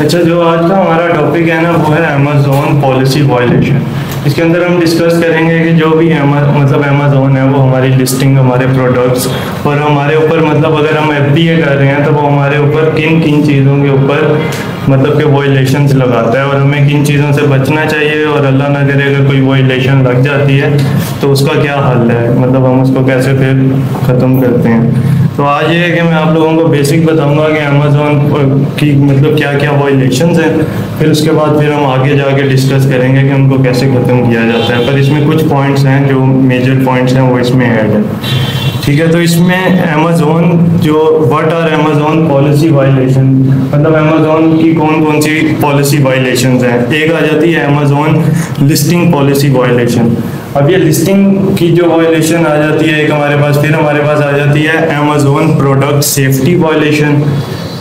अच्छा, जो आज का हमारा टॉपिक है ना, वो है अमेज़ॉन पॉलिसी वायलेशन। इसके अंदर हम डिस्कस करेंगे कि जो भी मतलब अमेज़ॉन है वो हमारी लिस्टिंग, हमारे प्रोडक्ट्स और हमारे ऊपर मतलब अगर हम एफडीए कर रहे हैं तो वो हमारे ऊपर किन किन चीज़ों के ऊपर मतलब कि वायलेशंस लगाता है और हमें किन चीज़ों से बचना चाहिए, और अल्लाह ना करे अगर कोई वायलेशन लग जाती है तो उसका क्या हल है, मतलब हम उसको कैसे फिर ख़त्म करते हैं। तो आज ये है कि मैं आप लोगों को बेसिक बताऊंगा कि अमेज़ॉन की मतलब क्या क्या वायलेशंस हैं, फिर उसके बाद फिर हम आगे जाके डिस्कस करेंगे कि उनको कैसे ख़त्म किया जाता है। पर इसमें कुछ पॉइंट्स हैं जो मेजर पॉइंट्स हैं वो इसमें ऐड है, ठीक है। तो इसमें अमेज़ॉन जो what are Amazon policy violation, मतलब अमेज़ॉन की कौन कौन सी पॉलिसी वायलेशंस हैं। एक आ जाती है अमेज़ॉन लिस्टिंग पॉलिसी वायलेशन। अब ये लिस्टिंग की जो वायलेशन आ जाती है एक हमारे पास, फिर हमारे पास आ जाती है अमेज़ॉन प्रोडक्ट सेफ्टी वायलेशन,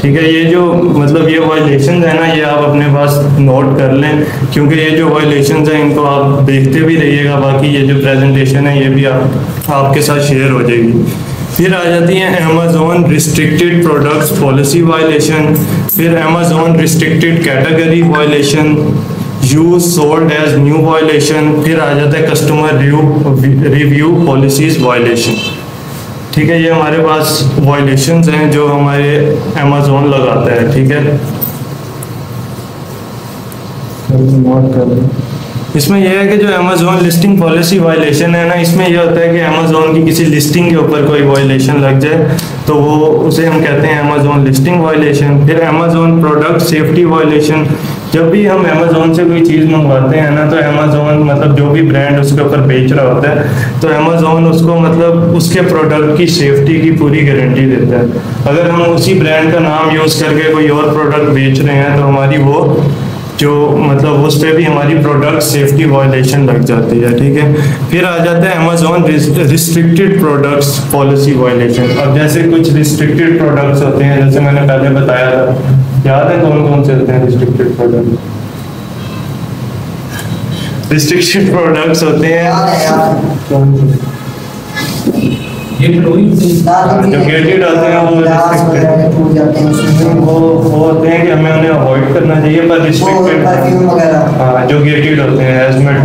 ठीक है। ये जो मतलब ये वायलेशन है ना, ये आप अपने पास नोट कर लें, क्योंकि ये जो वायलेशन है इनको आप देखते भी रहिएगा। बाकी ये जो प्रेजेंटेशन है ये भी आपके साथ शेयर हो जाएगी। फिर आ जाती है Amazon restricted products policy violation, फिर Amazon restricted category violation, used sold as new violation, फिर आ जाता है कस्टमर रिव्यू पॉलिसीज वायलेशन, ठीक है। ये हमारे पास वायलेशंस हैं जो हमारे अमेज़ॉन लगाता है, ठीक है। इसमें यह है कि जो अमेज़ॉन लिस्टिंग पॉलिसी वायलेशन है ना, इसमें यह होता है कि अमेज़ॉन की किसी लिस्टिंग के ऊपर कोई वायलेशन लग जाए तो वो उसे हम कहते हैं अमेज़ॉन लिस्टिंग वायलेशन। फिर अमेज़ॉन प्रोडक्ट सेफ्टी वायलेशन, जब भी हम अमेज़ॉन से कोई चीज़ मंगवाते हैं ना तो अमेज़ॉन मतलब जो भी ब्रांड उसके ऊपर बेच रहा होता है तो अमेज़ॉन उसको मतलब उसके प्रोडक्ट की सेफ्टी की पूरी गारंटी देता है। अगर हम उसी ब्रांड का नाम यूज़ करके कोई और प्रोडक्ट बेच रहे हैं तो हमारी वो जो मतलब उस पर भी हमारी प्रोडक्ट सेफ्टी वायलेशन लग जाती है, ठीक है। फिर आ जाता है Amazon restricted products policy violation. अब जैसे कुछ रिस्ट्रिक्टेड प्रोडक्ट्स होते हैं, जैसे मैंने पहले बताया था, याद है कौन कौन से होते हैं रिस्ट्रिक्टेड प्रोडक्ट? रिस्ट्रिक्टेड प्रोडक्ट्स होते हैं जो गेटेड होते हैं वो रिस्ट्रिक्टेड, वो होते हैं कि हमें उन्हें अवॉइड करना चाहिए, पर रिस्ट्रिक्टेड हाँ जो गेटेड होते हैं हेजमेट,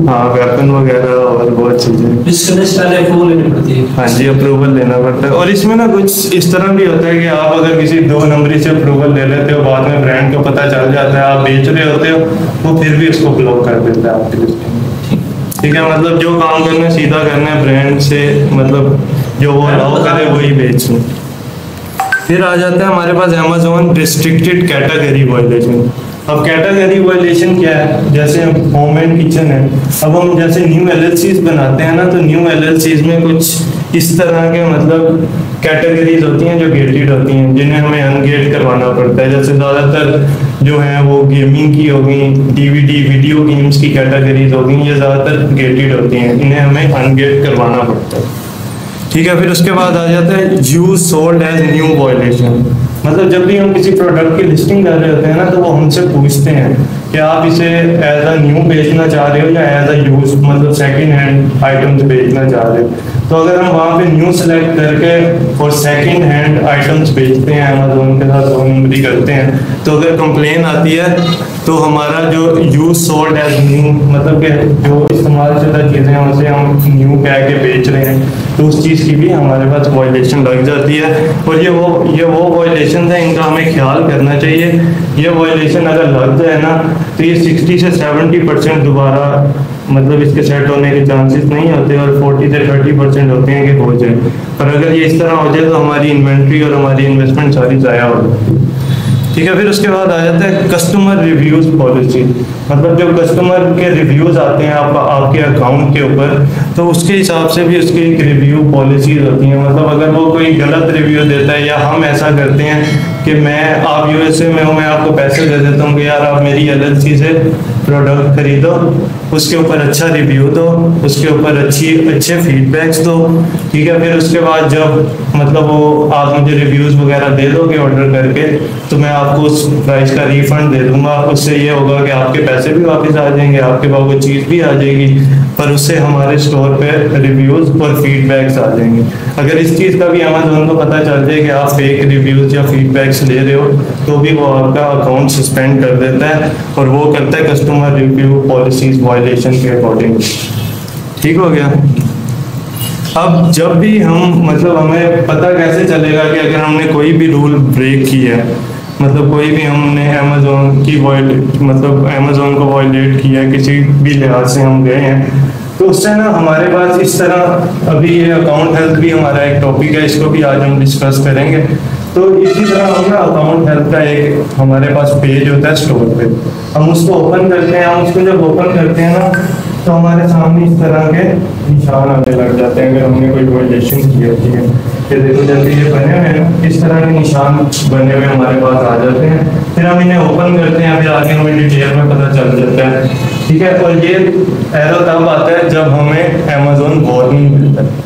हाँ वेपन वगैरह और बहुत चीज़ें, हाँ जी अप्रूवल लेना पड़ता है। और इसमें ना कुछ इस तरह भी होता है कि आप अगर किसी 2 नंबरी से अप्रूवल ले लेते हो, बाद में ब्रांड को पता चल जाता है आप बेच रहे होते हो, वो फिर भी उसको ब्लॉक कर देता है आपकी लिस्टिंग, ठीक है। मतलब जो काम करना सीधा करना है ब्रांड से, मतलब जो वो अलाउ करे वही बेचना। फिर आ जाता है हमारे पास अमेज़ॉन रिस्ट्रिक्टेड कैटेगरी वायलेशन। अब कैटेगरी वायलेशन क्या है, जैसे होम एंड किचन है, अब हम जैसे न्यू एलएलसीज बनाते हैं ना तो न्यू एलएलसीज में कुछ इस तरह के मतलब कैटेगरीज होती हैं जो गेटेड होती हैं, जिन्हें हमें अनगेट करवाना पड़ता है। जैसे ज़्यादातर जो है वो गेमिंग की होगी, डीवीडी वीडियो गेम्स की कैटेगरीज होगी, ये ज़्यादातर गेटेड होती हैं, इन्हें हमें अनगेट करवाना पड़ता है, ठीक है। फिर उसके बाद आ जाता है used sold as new violation. मतलब जब भी हम किसी प्रोडक्ट की लिस्टिंग कर रहे होते हैं ना तो वो हमसे पूछते हैं कि आप इसे एज अ न्यू बेचना चाह रहे हो या एज अ यूज मतलब सेकंड हैंड आइटम्स बेचना चाह रहे हो। तो अगर हम वहाँ पे न्यू सेलेक्ट करके और सेकंड हैंड आइटम्स बेचते हैं, अमेज़ॉन के साथ 2 नंबरी करते हैं, तो अगर कंप्लेन आती है तो हमारा जो यूज सोल्ड एज न्यू मतलब कि जो इस्तेमाल शुदा चीज़ें हैं उसे हम न्यू कह के बेच रहे हैं, तो उस चीज़ की भी हमारे पास वायलेशन लग जाती है। और ये वो वायलेशन है, इनका हमें ख्याल करना चाहिए। ये वायलेशन अगर लग जाए ना तो ये 60 से 70% दोबारा मतलब इसके सेट होने के चांसेस नहीं होते, और 40 से 30% होते हैं कि हो जाए। पर अगर ये इस तरह हो जाए तो हमारी इन्वेंट्री और हमारी इन्वेस्टमेंट सारी ज़ाया हो जाती है, ठीक है। फिर उसके बाद आ जाता है कस्टमर रिव्यूज़ पॉलिसी। मतलब जब कस्टमर के रिव्यूज़ आते हैं आपके अकाउंट के ऊपर तो उसके हिसाब से भी उसकी एक रिव्यू पॉलिसीज होती हैं। मतलब अगर वो कोई गलत रिव्यू देता है या हम ऐसा करते हैं कि आप यूएसए में हो, मैं आपको पैसे दे देता हूँ कि यार आप मेरी एलएलसी से प्रोडक्ट खरीदो, उसके ऊपर अच्छा रिव्यू दो, उसके ऊपर अच्छे फीडबैक्स दो, ठीक है। फिर उसके बाद जब मतलब वो आप मुझे रिव्यूज़ वगैरह दे दोगे ऑर्डर करके तो मैं आपको उस प्राइस का रिफंड दे दूंगा। उससे ये होगा कि आपके पैसे भी वापस आ जाएंगे, आपके पास वो चीज़ भी आ जाएगी, पर उससे हमारे स्टोर पे रिव्यूज़ और फीडबैक्स आ जाएंगे। अगर इस चीज़ का भी अमेज़ॉन को पता चल जाए कि आप फेक रिव्यूज़ या फीडबैक्स ले रहे हो, तो भी वो आपका अकाउंट सस्पेंड कर देता है, और वो करता है कस्टमर रिव्यू पॉलिसीज वायलेशन के अकॉर्डिंग। ठीक हो गया। अब जब भी हम मतलब हमें पता कैसे चलेगा कि अगर हमने कोई भी रूल ब्रेक किया है, मतलब कोई भी हमने अमेज़ॉन की मतलब अमेज़ॉन को वायलेट किया है, किसी भी लिहाज से हम गए हैं, तो उससे ना हमारे पास इस तरह, अभी ये अकाउंट हेल्थ भी हमारा एक टॉपिक है, इसको भी आज हम डिस्कस करेंगे। तो इसी तरह हम ना अकाउंट हेल्थ का एक हमारे पास पेज होता है स्टोर पे, हम उसको ओपन करते हैं। हम उसको जब ओपन करते हैं ना, तो हमारे सामने इस तरह के निशान आने लग जाते हैं अगर हमने कोई वायलेशन की होती है। ये देखो जैसे ये बने हुए हैं, इस तरह के निशान बने हुए हमारे पास आ जाते हैं। फिर हम इन्हें ओपन करते हैं, फिर आगे हमें डिटेल में पता चल जाता है। ठीक है। और ये एरर तब आता है जब हमें अमेज़ॉन वार्निंग मिलता है।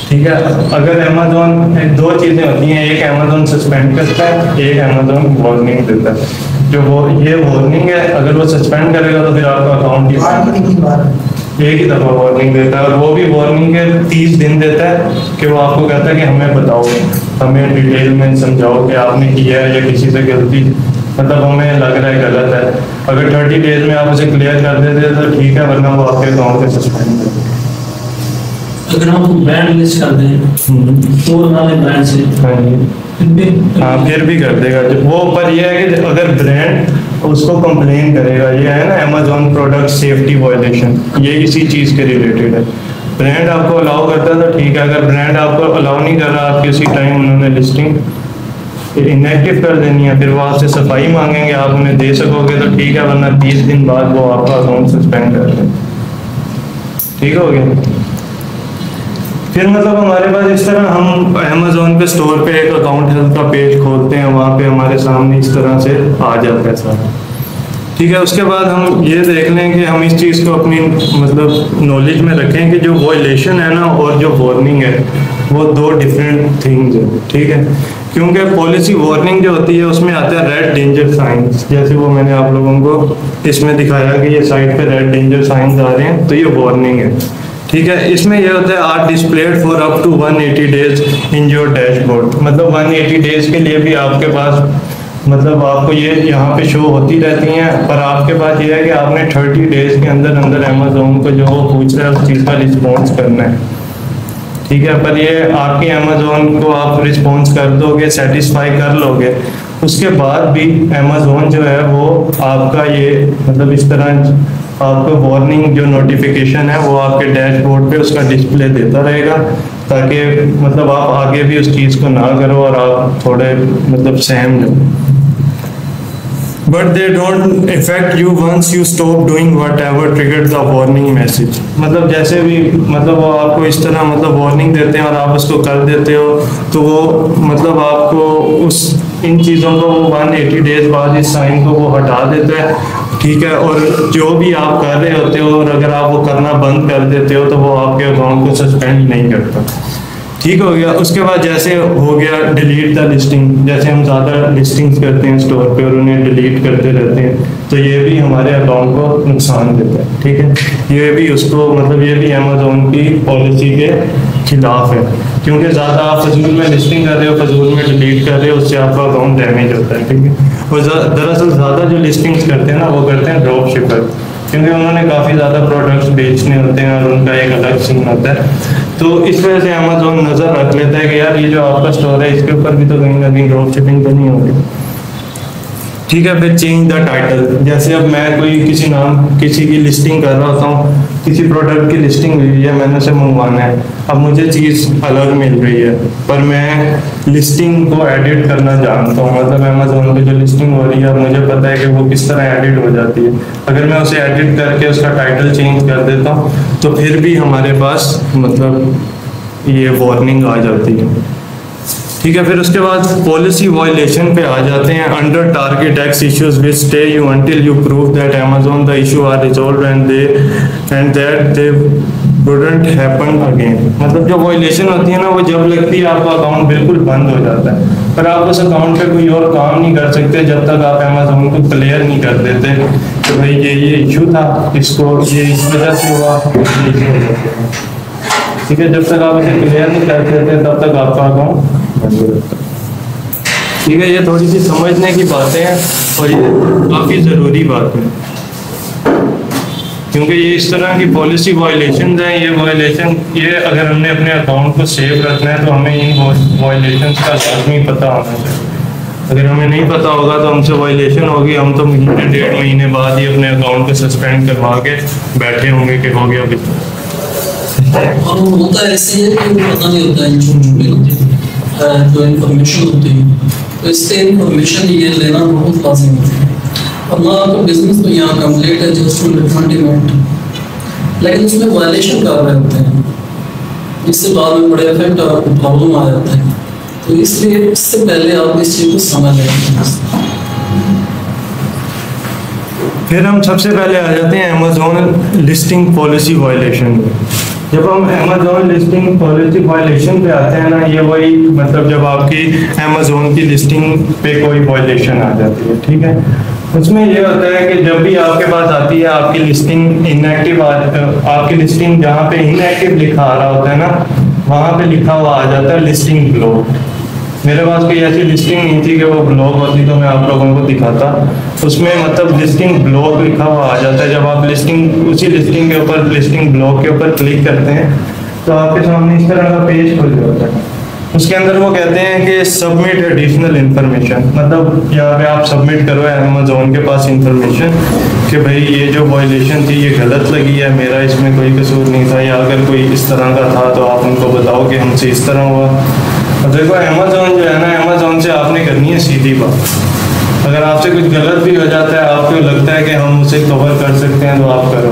ठीक है। अगर अमेज़ॉन, दो चीज़ें होती हैं, एक अमेज़ॉन सस्पेंड करता है, एक अमेज़ॉन वार्निंग देता है। जो वो ये वार्निंग है, अगर वो सस्पेंड करेगा तो फिर आपका अकाउंट एक ही दफ़ा वार्निंग देता है, और वो भी वार्निंग के 30 दिन देता है कि वो आपको कहता है कि हमें बताओ, हमें डिटेल में समझाओ कि आपने किया है या किसी से गलती, मतलब हमें लग रहा है गलत है। अगर 30 डेज में आप उसे क्लियर कर देते तो ठीक है, वरना वो आपके अकाउंट से सस्पेंड कर देते। अगर हम ब्रांड लिस्ट कर दें तो वाले ब्रांड से, हाँ फिर भी कर देगा वो। पर यह है कि अगर ब्रांड उसको कंप्लेन करेगा, ये है ना अमेज़ॉन प्रोडक्ट सेफ्टी वायलेशन, ये इसी चीज़ के रिलेटेड है। ब्रांड आपको अलाउ करता है तो ठीक है, अगर ब्रांड आपको अलाउ नहीं कर रहा, आपकी उसी टाइम उन्होंने लिस्टिंग इनएक्टिव कर देनी है, फिर वो आपसे सफाई मांगेंगे, आप उन्हें दे सकोगे तो ठीक है, वरना 30 दिन बाद वो आपका अकाउंट सस्पेंड कर दें। ठीक हो गया। फिर मतलब हमारे पास इस तरह हम अमेज़ॉन पे स्टोर पे एक अकाउंट हेल्थ का पेज खोलते हैं, वहाँ पे हमारे सामने इस तरह से आ जाता है सारा। ठीक है। उसके बाद हम ये देख लें कि हम इस चीज़ को अपनी मतलब नॉलेज में रखें कि जो वायलेशन है ना और जो वार्निंग है वो दो डिफरेंट थिंग्स है। ठीक है। क्योंकि पॉलिसी वार्निंग जो होती है उसमें आता है रेड डेंजर साइंस, जैसे वो मैंने आप लोगों को इसमें दिखाया कि ये साइड पे रेड डेंजर साइंस आ रहे हैं, तो ये वार्निंग है। ठीक है। इसमें यह होता है are displayed for up to 180 days in your dashboard, मतलब 180 डेज के लिए भी आपके पास मतलब आपको ये यहाँ पे शो होती रहती हैं, पर आपके पास ये है कि आपने 30 डेज के अंदर अंदर अमेज़ॉन को जो वो पूछ रहा है उस चीज़ का रिस्पॉन्स करना है। ठीक है। पर ये आपकी अमेज़ॉन को आप रिस्पॉन्स कर दोगे, सेटिस्फाई कर लोगे, उसके बाद भी अमेज़ॉन जो है वो आपका ये मतलब इस तरह आपको वार्निंग जो नोटिफिकेशन है वो आपके डैशबोर्ड पे उसका डिस्प्ले देता रहेगा, ताकि मतलब आप आगे भी उस चीज़ को ना करो और आप थोड़े मतलब सहम जाओ। But they don't affect you once you stop doing whatever triggered the warning message, मतलब जैसे भी मतलब वो आपको इस तरह मतलब वार्निंग देते हैं और आप उसको कर देते हो, तो वो मतलब आपको उस इन चीज़ों को वो 180 डेज बाद इस साइन को वो हटा देता है। ठीक है। और जो भी आप कर रहे होते हो और अगर आप वो करना बंद कर देते हो तो वो आपके अकाउंट को सस्पेंड नहीं करता। ठीक हो गया। उसके बाद जैसे हो गया डिलीट द लिस्टिंग, जैसे हम ज़्यादा लिस्टिंग्स करते हैं स्टोर पे और उन्हें डिलीट करते रहते हैं, तो ये भी हमारे अकाउंट को नुकसान देता है। ठीक है। ये भी उसको मतलब ये भी अमेज़ॉन की पॉलिसी के खिलाफ है, क्योंकि ज़्यादा आप फजूल में लिस्टिंग कर रहे हो, फजूल में डिलीट कर रहे हो, उससे आपका अकाउंट डैमेज होता है। ठीक है। और दरअसल ज़्यादा जो लिस्टिंग्स करते हैं ना वो करते हैं ड्रॉप शिपर, क्योंकि उन्होंने काफ़ी ज़्यादा प्रोडक्ट्स बेचने होते हैं और उनका एक अलग सीन होता है। तो इस वजह से अमेज़ॉन नज़र रख लेता है कि यार ये जो आपका स्टोर है इसके ऊपर भी तो कहीं ना कहीं ड्रॉप शिपिंग तो नहीं होगी। ठीक है। फिर चेंज द टाइटल, जैसे अब मैं कोई किसी की लिस्टिंग कर रहा होता हूँ, किसी प्रोडक्ट की लिस्टिंग हुई है, मैंने उसे मंगवाना है, अब मुझे चीज़ अलग मिल रही है पर मैं लिस्टिंग को एडिट करना जानता हूँ, मतलब अमेज़ॉन पे जो लिस्टिंग हो रही है मुझे पता है कि वो किस तरह एडिट हो जाती है। अगर मैं उसे एडिट करके उसका टाइटल चेंज कर देता हूँ तो फिर भी हमारे पास मतलब ये वार्निंग आ जाती है। ठीक है। फिर उसके बाद पॉलिसी वायलेशन पे आ जाते हैं। Under target X issues which stay you until you prove that Amazon the issue are resolve and that they wouldn't happen again। मतलब जो वायलेशन होती है ना, वो जब लगती है आपका अकाउंट बिल्कुल बंद हो जाता है, पर आप उस अकाउंट पे कोई और काम नहीं कर सकते जब तक आप अमेज़न को क्लियर नहीं कर देते कि भाई ये इशू था, इसको ये इस वजह से हुआ, ठीक है। जब तक आप इसे क्लियर नहीं कर देते तब तक आपका अकाउंट बंद हो जाता है, ठीक है। ये थोड़ी सी समझने की बातें हैं और ये काफ़ी ज़रूरी बात है, क्योंकि ये इस तरह की पॉलिसी वायलेशन हैं। ये वायलेशन, ये अगर हमने अपने अकाउंट को सेव रखना है तो हमें इन वायलेशन का लाजमी पता होना चाहिए। अगर हमें नहीं पता होगा तो हमसे वायलेशन होगी, हम तो महीने 1.5 महीने बाद ही अपने अकाउंट को सस्पेंड करवा के बैठे होंगे कि हो गया और होता ऐसे है कि पता नहीं होता है जो इन्फॉर्मेशन होती है, तो इससे इन्फॉर्मेशन ये लेना बहुत लाजिम है। और ना आपका बिजनेस तो यहाँ कंप्लीट है जस्ट ऑन डिफरेंट, लेकिन उसमें वायलेशन कर रहे होते हैं जिससे बाद में बड़े इफेक्ट और प्रॉब्लम आ जाता है। तो इसलिए इससे पहले आप इस चीज़ को समझ लें। फिर हम सबसे पहले आ जाते हैं अमेज़न लिस्टिंग पॉलिसी वायलेशन में। जब हम अमेज़न लिस्टिंग पॉलिसी वायलेशन पे आते हैं ना, ये वही मतलब जब आपकी अमेज़न की लिस्टिंग पे कोई वायलेशन आ जाती है, ठीक है। उसमें ये होता है कि जब भी आपके पास आती है आपकी लिस्टिंग इनएक्टिव, आपकी लिस्टिंग जहाँ पे इनएक्टिव लिखा आ रहा होता है ना, वहाँ पे लिखा हुआ आ जाता है लिस्टिंग ब्लॉक। मेरे पास कोई ऐसी लिस्टिंग नहीं थी कि वो ब्लॉक होती तो मैं आप लोगों को दिखाता। उसमें मतलब लिस्टिंग ब्लॉक लिखा हुआ आ जाता है। जब आप लिस्टिंग, उसी लिस्टिंग के ऊपर, लिस्टिंग ब्लॉक के ऊपर क्लिक करते हैं तो आपके सामने इस तरह का पेज खुल जाता है। उसके अंदर वो कहते हैं कि सबमिट एडिशनल इंफॉर्मेशन, मतलब यहाँ पे आप सबमिट करो अमेज़न के पास इंफॉर्मेशन कि भाई ये जो वायलेशन थी ये गलत लगी है, मेरा इसमें कोई कसूर नहीं था, या अगर कोई इस तरह का था तो आप उनको बताओ कि हमसे इस तरह हुआ। और देखो अमेज़न जो है ना, अमेज़न से आपने करनी है सीधी बात। अगर आपसे कुछ गलत भी हो जाता है, आपको लगता है कि हम उसे कवर कर सकते हैं तो आप करो।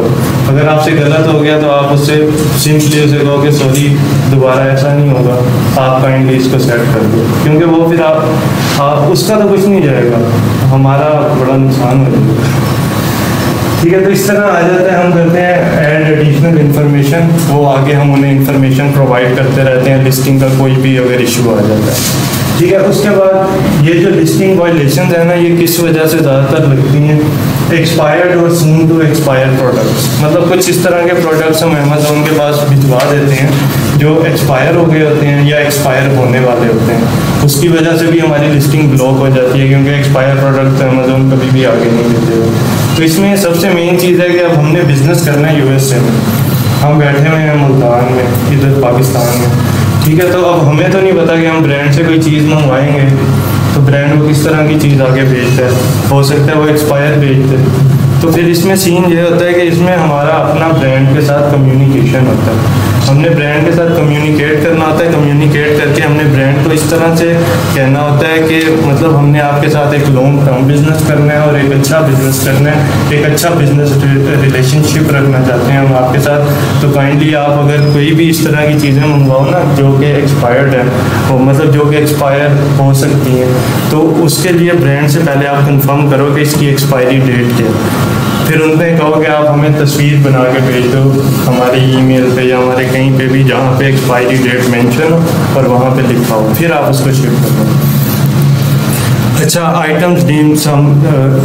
अगर आपसे गलत हो गया तो आप उससे सिंपली उसे कहो कि सॉरी दोबारा ऐसा नहीं होगा, आप काइंडली इसको सेट कर दो, क्योंकि वो फिर आप उसका तो कुछ नहीं जाएगा, हमारा बड़ा नुकसान हो जाएगा, ठीक है। तो इस तरह आ जाता है, हम करते हैं ऐड एडिशनल इन्फॉर्मेशन, वो आगे हम उन्हें इन्फॉर्मेशन प्रोवाइड करते रहते हैं लिस्टिंग का कोई भी अगर इशू आ जाता है, ठीक है। उसके बाद ये जो लिस्टिंग वायलेशन है ना, ये किस वजह से ज़्यादातर लगती हैं, एक्सपायर्ड और सून टू एक्सपायर प्रोडक्ट्स। मतलब कुछ इस तरह के प्रोडक्ट्स हम अमेज़न के पास भिजवा देते हैं जो एक्सपायर हो गए होते हैं या एक्सपायर होने वाले होते हैं, उसकी वजह से भी हमारी लिस्टिंग ब्लॉक हो जाती है, क्योंकि एक्सपायर प्रोडक्ट अमेज़न कभी भी आगे नहीं देते। तो इसमें सबसे मेन चीज़ है कि अब हमने बिज़नेस करना है यूएसए में, हम बैठे हुए हैं मुल्तान में, इधर पाकिस्तान में, ठीक है। तो अब हमें तो नहीं पता कि हम ब्रांड से कोई चीज़ मंगवाएंगे तो ब्रांड वो किस तरह की चीज़ आगे भेजता है, हो सकता है वो एक्सपायर भेजते हैं। तो फिर इसमें सीन ये होता है कि इसमें हमारा अपना ब्रांड के साथ कम्युनिकेशन होता है, हमने ब्रांड के साथ कम्युनिकेट करना होता है। कम्युनिकेट करके हमने ब्रांड को इस तरह से कहना होता है कि मतलब हमने आपके साथ एक लॉन्ग टर्म बिजनेस करना है और एक अच्छा बिजनेस करना है, एक अच्छा बिजनेस रिलेशनशिप रखना चाहते हैं हम आपके साथ। तो काइंडली आप अगर कोई भी इस तरह की चीज़ें मंगवाओ ना जो कि एक्सपायर्ड है, वो मतलब जो कि एक्सपायर हो सकती हैं, तो उसके लिए ब्रांड से पहले आप कंफर्म करो कि इसकी एक्सपायरी डेट क्या है। फिर उनसे कहो कि आप हमें तस्वीर बना के भेज दो हमारे ईमेल पे या हमारे कहीं पे भी जहाँ पे एक्सपायरी डेट मेंशन हो और वहाँ पे लिखा हो, फिर आप उसको शिप कर दो। अच्छा, आइटम्स डीम्ड सम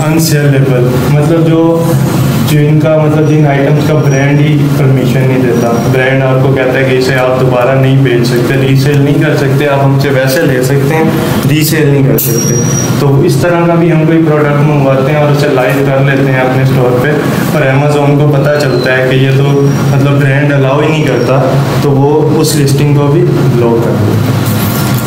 अनसेलेबल, मतलब जो इनका मतलब जिन आइटम्स का ब्रांड ही परमिशन नहीं देता, ब्रांड आपको कहता है कि इसे आप दोबारा नहीं बेच सकते, रीसेल नहीं कर सकते, आप हमसे वैसे ले सकते हैं, रीसेल नहीं कर सकते। तो इस तरह का भी हम कोई प्रोडक्ट मंगवाते हैं और उसे लाइव कर लेते हैं अपने स्टोर पे, और अमेज़न को पता चलता है कि ये तो मतलब ब्रांड अलाउ ही नहीं करता, तो वो उस लिस्टिंग को भी ब्लॉक कर देता है।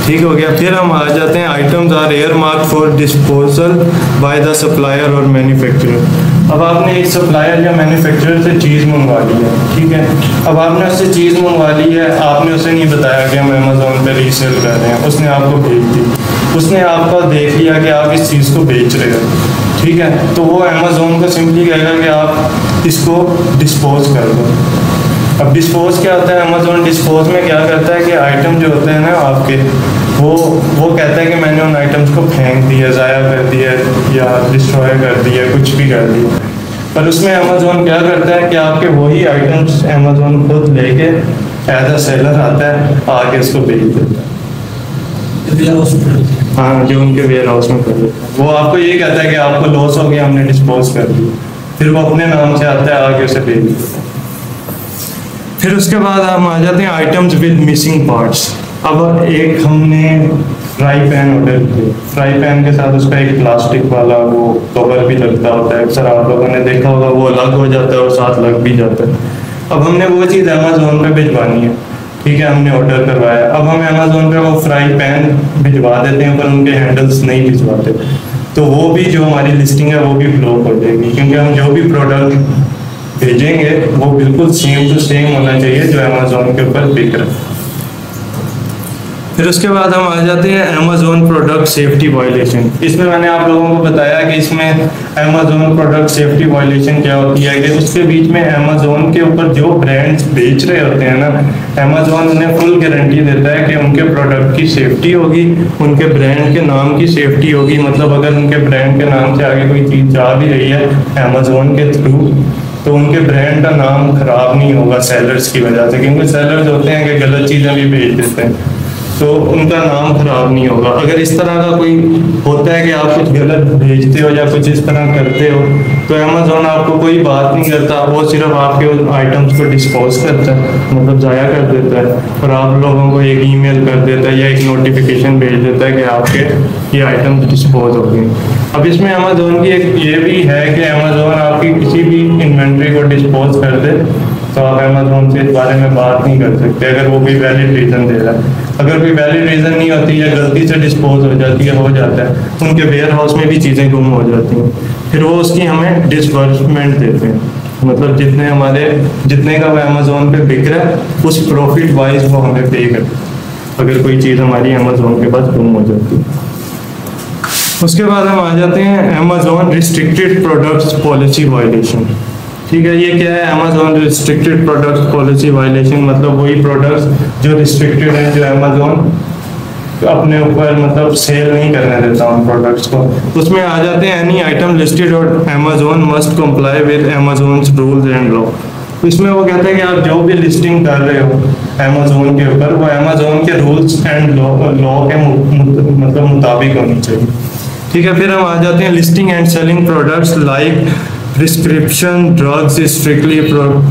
ठीक हो गया। फिर हम आ जाते हैं items are earmark for disposal by the supplier और मैन्युफैक्चरर। अब आपने एक सप्लायर या मैन्युफैक्चरर से चीज़ मंगवा ली है, ठीक है। अब आपने उससे चीज़ मंगवा ली है, आपने उसे नहीं बताया कि हम अमेज़न पे रीसेल कर रहे हैं, उसने आपको भेज दी, उसने आपका देख लिया कि आप इस चीज़ को बेच रहे हो, ठीक है। तो वो अमेज़न को सिंपली कहेगा कि आप इसको डिस्पोज कर दो। अब डिस्पोज क्या होता है, अमेज़न डिस्पोज में क्या करता है कि आइटम जो होते हैं ना आपके, वो कहता है कि मैंने उन आइटम्स को फेंक दिया, ज़ाया कर दिया या डिस्ट्रॉय कर दिया, कुछ भी कर दिया। पर उसमें अमेजोन क्या करता है कि आपके वही आइटम्स अमेजोन खुद लेके एज अ सेलर आता है, आके इसको बेच देता है। हाँ, जो उनके वेयर हाउस में कर देता है, वो आपको ये कहता है कि आपको लॉस हो गया, हमने डिस्पोज कर दिया, फिर वो अपने नाम से आता है, आके उसे बेच देता है। फिर उसके बाद हम आ जाते हैं आइटम्स विद मिसिंग पार्ट्स। अब एक हमने फ्राई पैन ऑर्डर किया, फ्राई पैन के साथ उसका एक प्लास्टिक वाला वो कवर भी लगता होता है, अक्सर आप लोगों ने देखा होगा, वो अलग हो जाता है और साथ लग भी जाता है। अब हमने वो चीज़ अमेजोन पे भिजवानी है, ठीक है, हमने ऑर्डर करवाया, अब हम अमेजोन पे वो फ्राई पैन भिजवा देते हैं, पर उनके हैंडल्स नहीं भिजवाते, तो वो भी जो हमारी लिस्टिंग है वो भी ब्लॉक हो जाएगी, क्योंकि हम जो भी प्रोडक्ट भेजेंगे वो बिल्कुल सेम टू सेम होना चाहिए जो अमेजोन के ऊपर बिक रहा है। फिर उसके बाद हम आ जाते हैं अमेजोन प्रोडक्ट सेफ्टी वायलेशन। इसमें मैंने आप लोगों को बताया कि इसमें अमेजोन प्रोडक्ट सेफ्टी वायलेशन क्या होती है कि उसके बीच में अमेजोन के ऊपर जो ब्रांड्स बेच रहे होते हैं ना, अमेजोन उन्हें फुल गारंटी देता है कि उनके प्रोडक्ट की सेफ्टी होगी, उनके ब्रांड के नाम की सेफ्टी होगी। मतलब अगर उनके ब्रांड के नाम से आगे कोई चीज़ जा भी रही है अमेजोन के थ्रू, तो उनके ब्रांड का नाम खराब नहीं होगा सेलर्स की वजह से, क्योंकि सेलर्स होते हैं कि गलत चीज़ें भी भेज देते हैं, तो उनका नाम खराब नहीं होगा। अगर इस तरह का कोई होता है कि आप कुछ गलत भेजते हो या कुछ इस तरह करते हो, तो अमेजोन आपको कोई बात नहीं करता, वो सिर्फ आपके उन आइटम्स को डिस्पोज करता है, मतलब ज़ाया कर देता है, और आप लोगों को एक ईमेल कर देता है या एक नोटिफिकेशन भेज देता है कि आपके ये आइटम्स डिस्पोज हो गए। अब इसमें अमेजोन की एक ये भी है कि अमेजोन आपकी किसी भी इन्वेंट्री को डिस्पोज कर दे तो आप अमेजोन से इस बारे में बात नहीं कर सकते, अगर वो कोई वैलिड रीज़न दे रहा है। अगर कोई वैलिड रीज़न नहीं होती या गलती से डिस्पोज हो जाती है, हो जाता है, उनके वेयर हाउस में भी चीज़ें गुम हो जाती हैं, फिर वो उसकी हमें डिसबर्समेंट देते हैं, मतलब जितने का वो अमेजोन पे बिक रहा है उस प्रॉफिट वाइज वो हमें पे करते हैं अगर कोई चीज़ हमारी अमेजोन के पास गुम हो जाती है। उसके बाद हम आ जाते हैं Amazon restricted products policy violation. ठीक है, ये क्या है Amazon restricted products policy violation? मतलब वही प्रोडक्ट्स जो रिस्ट्रिक्टेड हैं, जो अमेजोन अपने ऊपर मतलब सेल नहीं करने देता उन प्रोडक्ट्स को। उसमें आ जाते हैं एनी आइटम लिस्टेड और Amazon must comply with Amazon's rules and law. इसमें वो कहता है कि आप जो भी लिस्टिंग कर रहे हो अमेजोन के ऊपर, वो अमेजोन के रूल्स एंड लॉ के मतलब मुताबिक होनी चाहिए। ठीक है, फिर हम आ जाते हैं listing and selling products like prescription drugs strictly,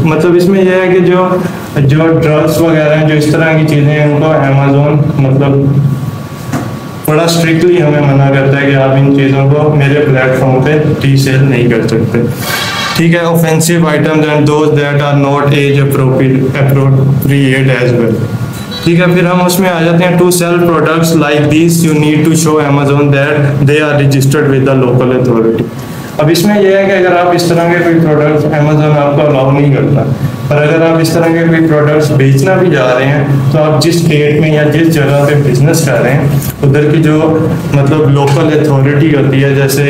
मतलब इसमें यह है कि जो ड्रग्स वगैरह हैं, जो इस तरह की चीज़ें हैं, उनको अमेजोन मतलब बड़ा स्ट्रिक्टली हमें मना करता है कि आप इन चीज़ों को मेरे प्लेटफॉर्म पे रीसेल नहीं कर सकते। ठीक है, offensive items and those that are not as appropriate as well. ठीक है, फिर हम उसमें आ जाते हैं to sell products like this you need to show Amazon that they are registered with the local authority. अब इसमें यह है कि अगर आप इस तरह के कोई प्रोडक्ट्स अमेजोन आपको अलाउ नहीं करता, पर अगर आप इस तरह के कोई प्रोडक्ट्स बेचना भी जा रहे हैं तो आप जिस स्टेट में या जिस जगह पे बिजनेस कर रहे हैं उधर की जो मतलब लोकल अथॉरिटी होती है, जैसे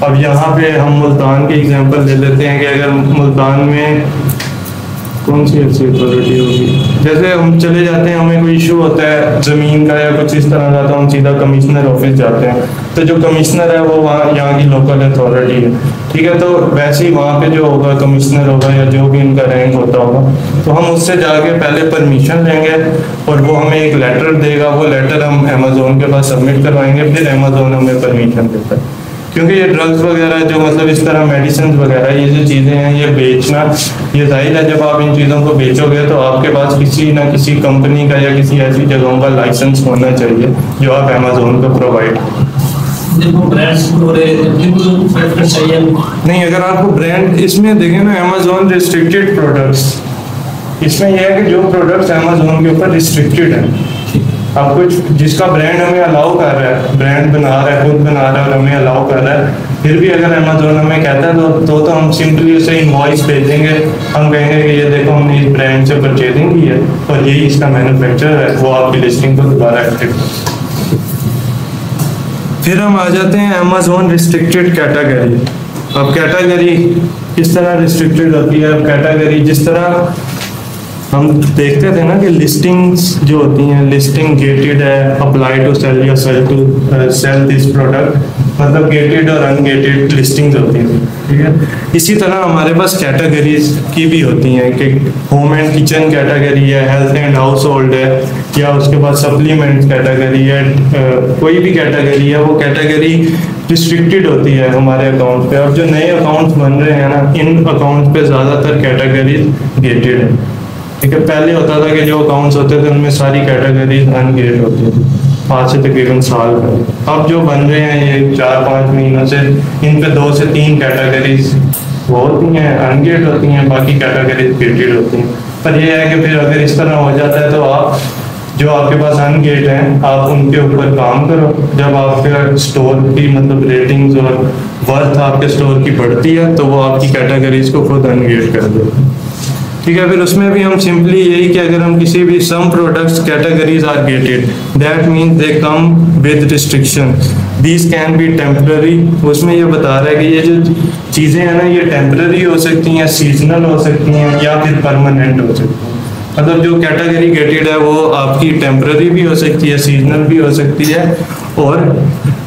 अब यहाँ पे हम मुल्तान के एग्जांपल ले लेते हैं कि अगर मुल्तान में कौन सी ऐसी अथॉरिटी होगी, जैसे हम चले जाते हैं, हमें कोई इशू होता है ज़मीन का या कुछ इस तरह का, तो हम सीधा कमिश्नर ऑफिस जाते हैं, तो जो कमिश्नर है वो वहाँ यहाँ की लोकल अथॉरिटी है। ठीक है, तो वैसे ही वहाँ पे जो होगा कमिश्नर होगा या जो भी इनका रैंक होता होगा, तो हम उससे जाके पहले परमिशन लेंगे और वो हमें एक लेटर देगा, वो लेटर हम अमेजोन के पास सबमिट करवाएंगे, फिर अमेजोन हमें परमिशन देता है। क्योंकि ये ड्रग्स वगैरह जो मतलब इस तरह मेडिसिन वगैरह ये जो चीज़ें हैं, ये बेचना, ये जाहिर है जब आप इन चीज़ों को बेचोगे तो आपके पास किसी ना किसी कंपनी का या किसी ऐसी जगहों का लाइसेंस होना चाहिए जो आप अमेजोन को प्रोवाइड नहीं। अगर आपको ब्रांड इसमें देखें ना, अमेजोन रिस्ट्रिक्टेड प्रोडक्ट्स, इसमें यह है कि जो प्रोडक्ट्स अमेजोन के ऊपर रिस्ट्रिक्टेड हैं, आप कुछ जिसका ब्रांड हमें अलाउ कर रहा है, ब्रांड बना रहा है, खुद बना रहा है और हमें अलाउ कर रहा है, फिर भी अगर अमेजोन हमें कहता है तो हम सिंपली उसे इनवॉइस भेजेंगे, हम कहेंगे कि ये देखो हमने इस ब्रांड से परचेजिंग की है और यही इसका मैन्युफैक्चरर है, वो आपकी लिस्टिंग को दोबारा एक्टिव कर। फिर हम आ जाते हैं अमेजोन रिस्ट्रिक्टेड कैटेगरी। अब कैटेगरी किस तरह रिस्ट्रिक्टेड होती है? अब कैटेगरी जिस तरह हम देखते थे ना कि लिस्टिंग्स जो होती हैं, लिस्टिंग गेटेड है, अप्लाई टू सेल या सेल दिस प्रोडक्ट, मतलब गेटेड और अनगेटेड लिस्टिंग्स होती हैं, ठीक है। इसी तरह हमारे पास कैटेगरीज की भी होती हैं कि होम एंड किचन कैटेगरी है, हेल्थ एंड हाउस होल्ड है, या उसके बाद सप्लीमेंट्स कैटेगरी है, कोई भी कैटेगरी है, वो कैटेगरी रिस्ट्रिक्टेड होती है हमारे अकाउंट पे। अब जो नए अकाउंट्स बन रहे हैं ना, इन अकाउंट्स पे ज़्यादातर कैटेगरीज गेटेड है, ठीक है। पहले होता था कि जो अकाउंट्स होते थे उनमें सारी कैटेगरीज अनगेटेड होती थी, आज से तकरीबन साल पहले। अब जो बन रहे हैं ये 4-5 महीनों से, इन पे 2 से 3 कैटेगरीज वो होती हैं अनगेट होती हैं, बाकी कैटेगरीज गेटेड होती हैं। पर ये है कि फिर अगर इस तरह हो जाता है तो आप जो आपके पास अनगेट हैं आप उनके ऊपर काम करो। जब आपके स्टोर की मतलब रेटिंग्स और वर्थ आपके स्टोर की बढ़ती है तो वो आपकी कैटेगरीज को खुद अनगेट कर दो, ठीक है। फिर उसमें भी हम सिंपली यही कि अगर हम किसी भी some products categories are gated, that means they come with restriction, these can be temporary. उसमें ये बता रहा है कि ये जो चीज़ें हैं ना, ये टेम्पररी हो सकती हैं, सीजनल हो सकती हैं, या फिर परमानेंट हो सकती हैं। मतलब जो कैटेगरी गेटेड है वो आपकी टेम्पररी भी हो सकती है, सीजनल भी हो सकती है, और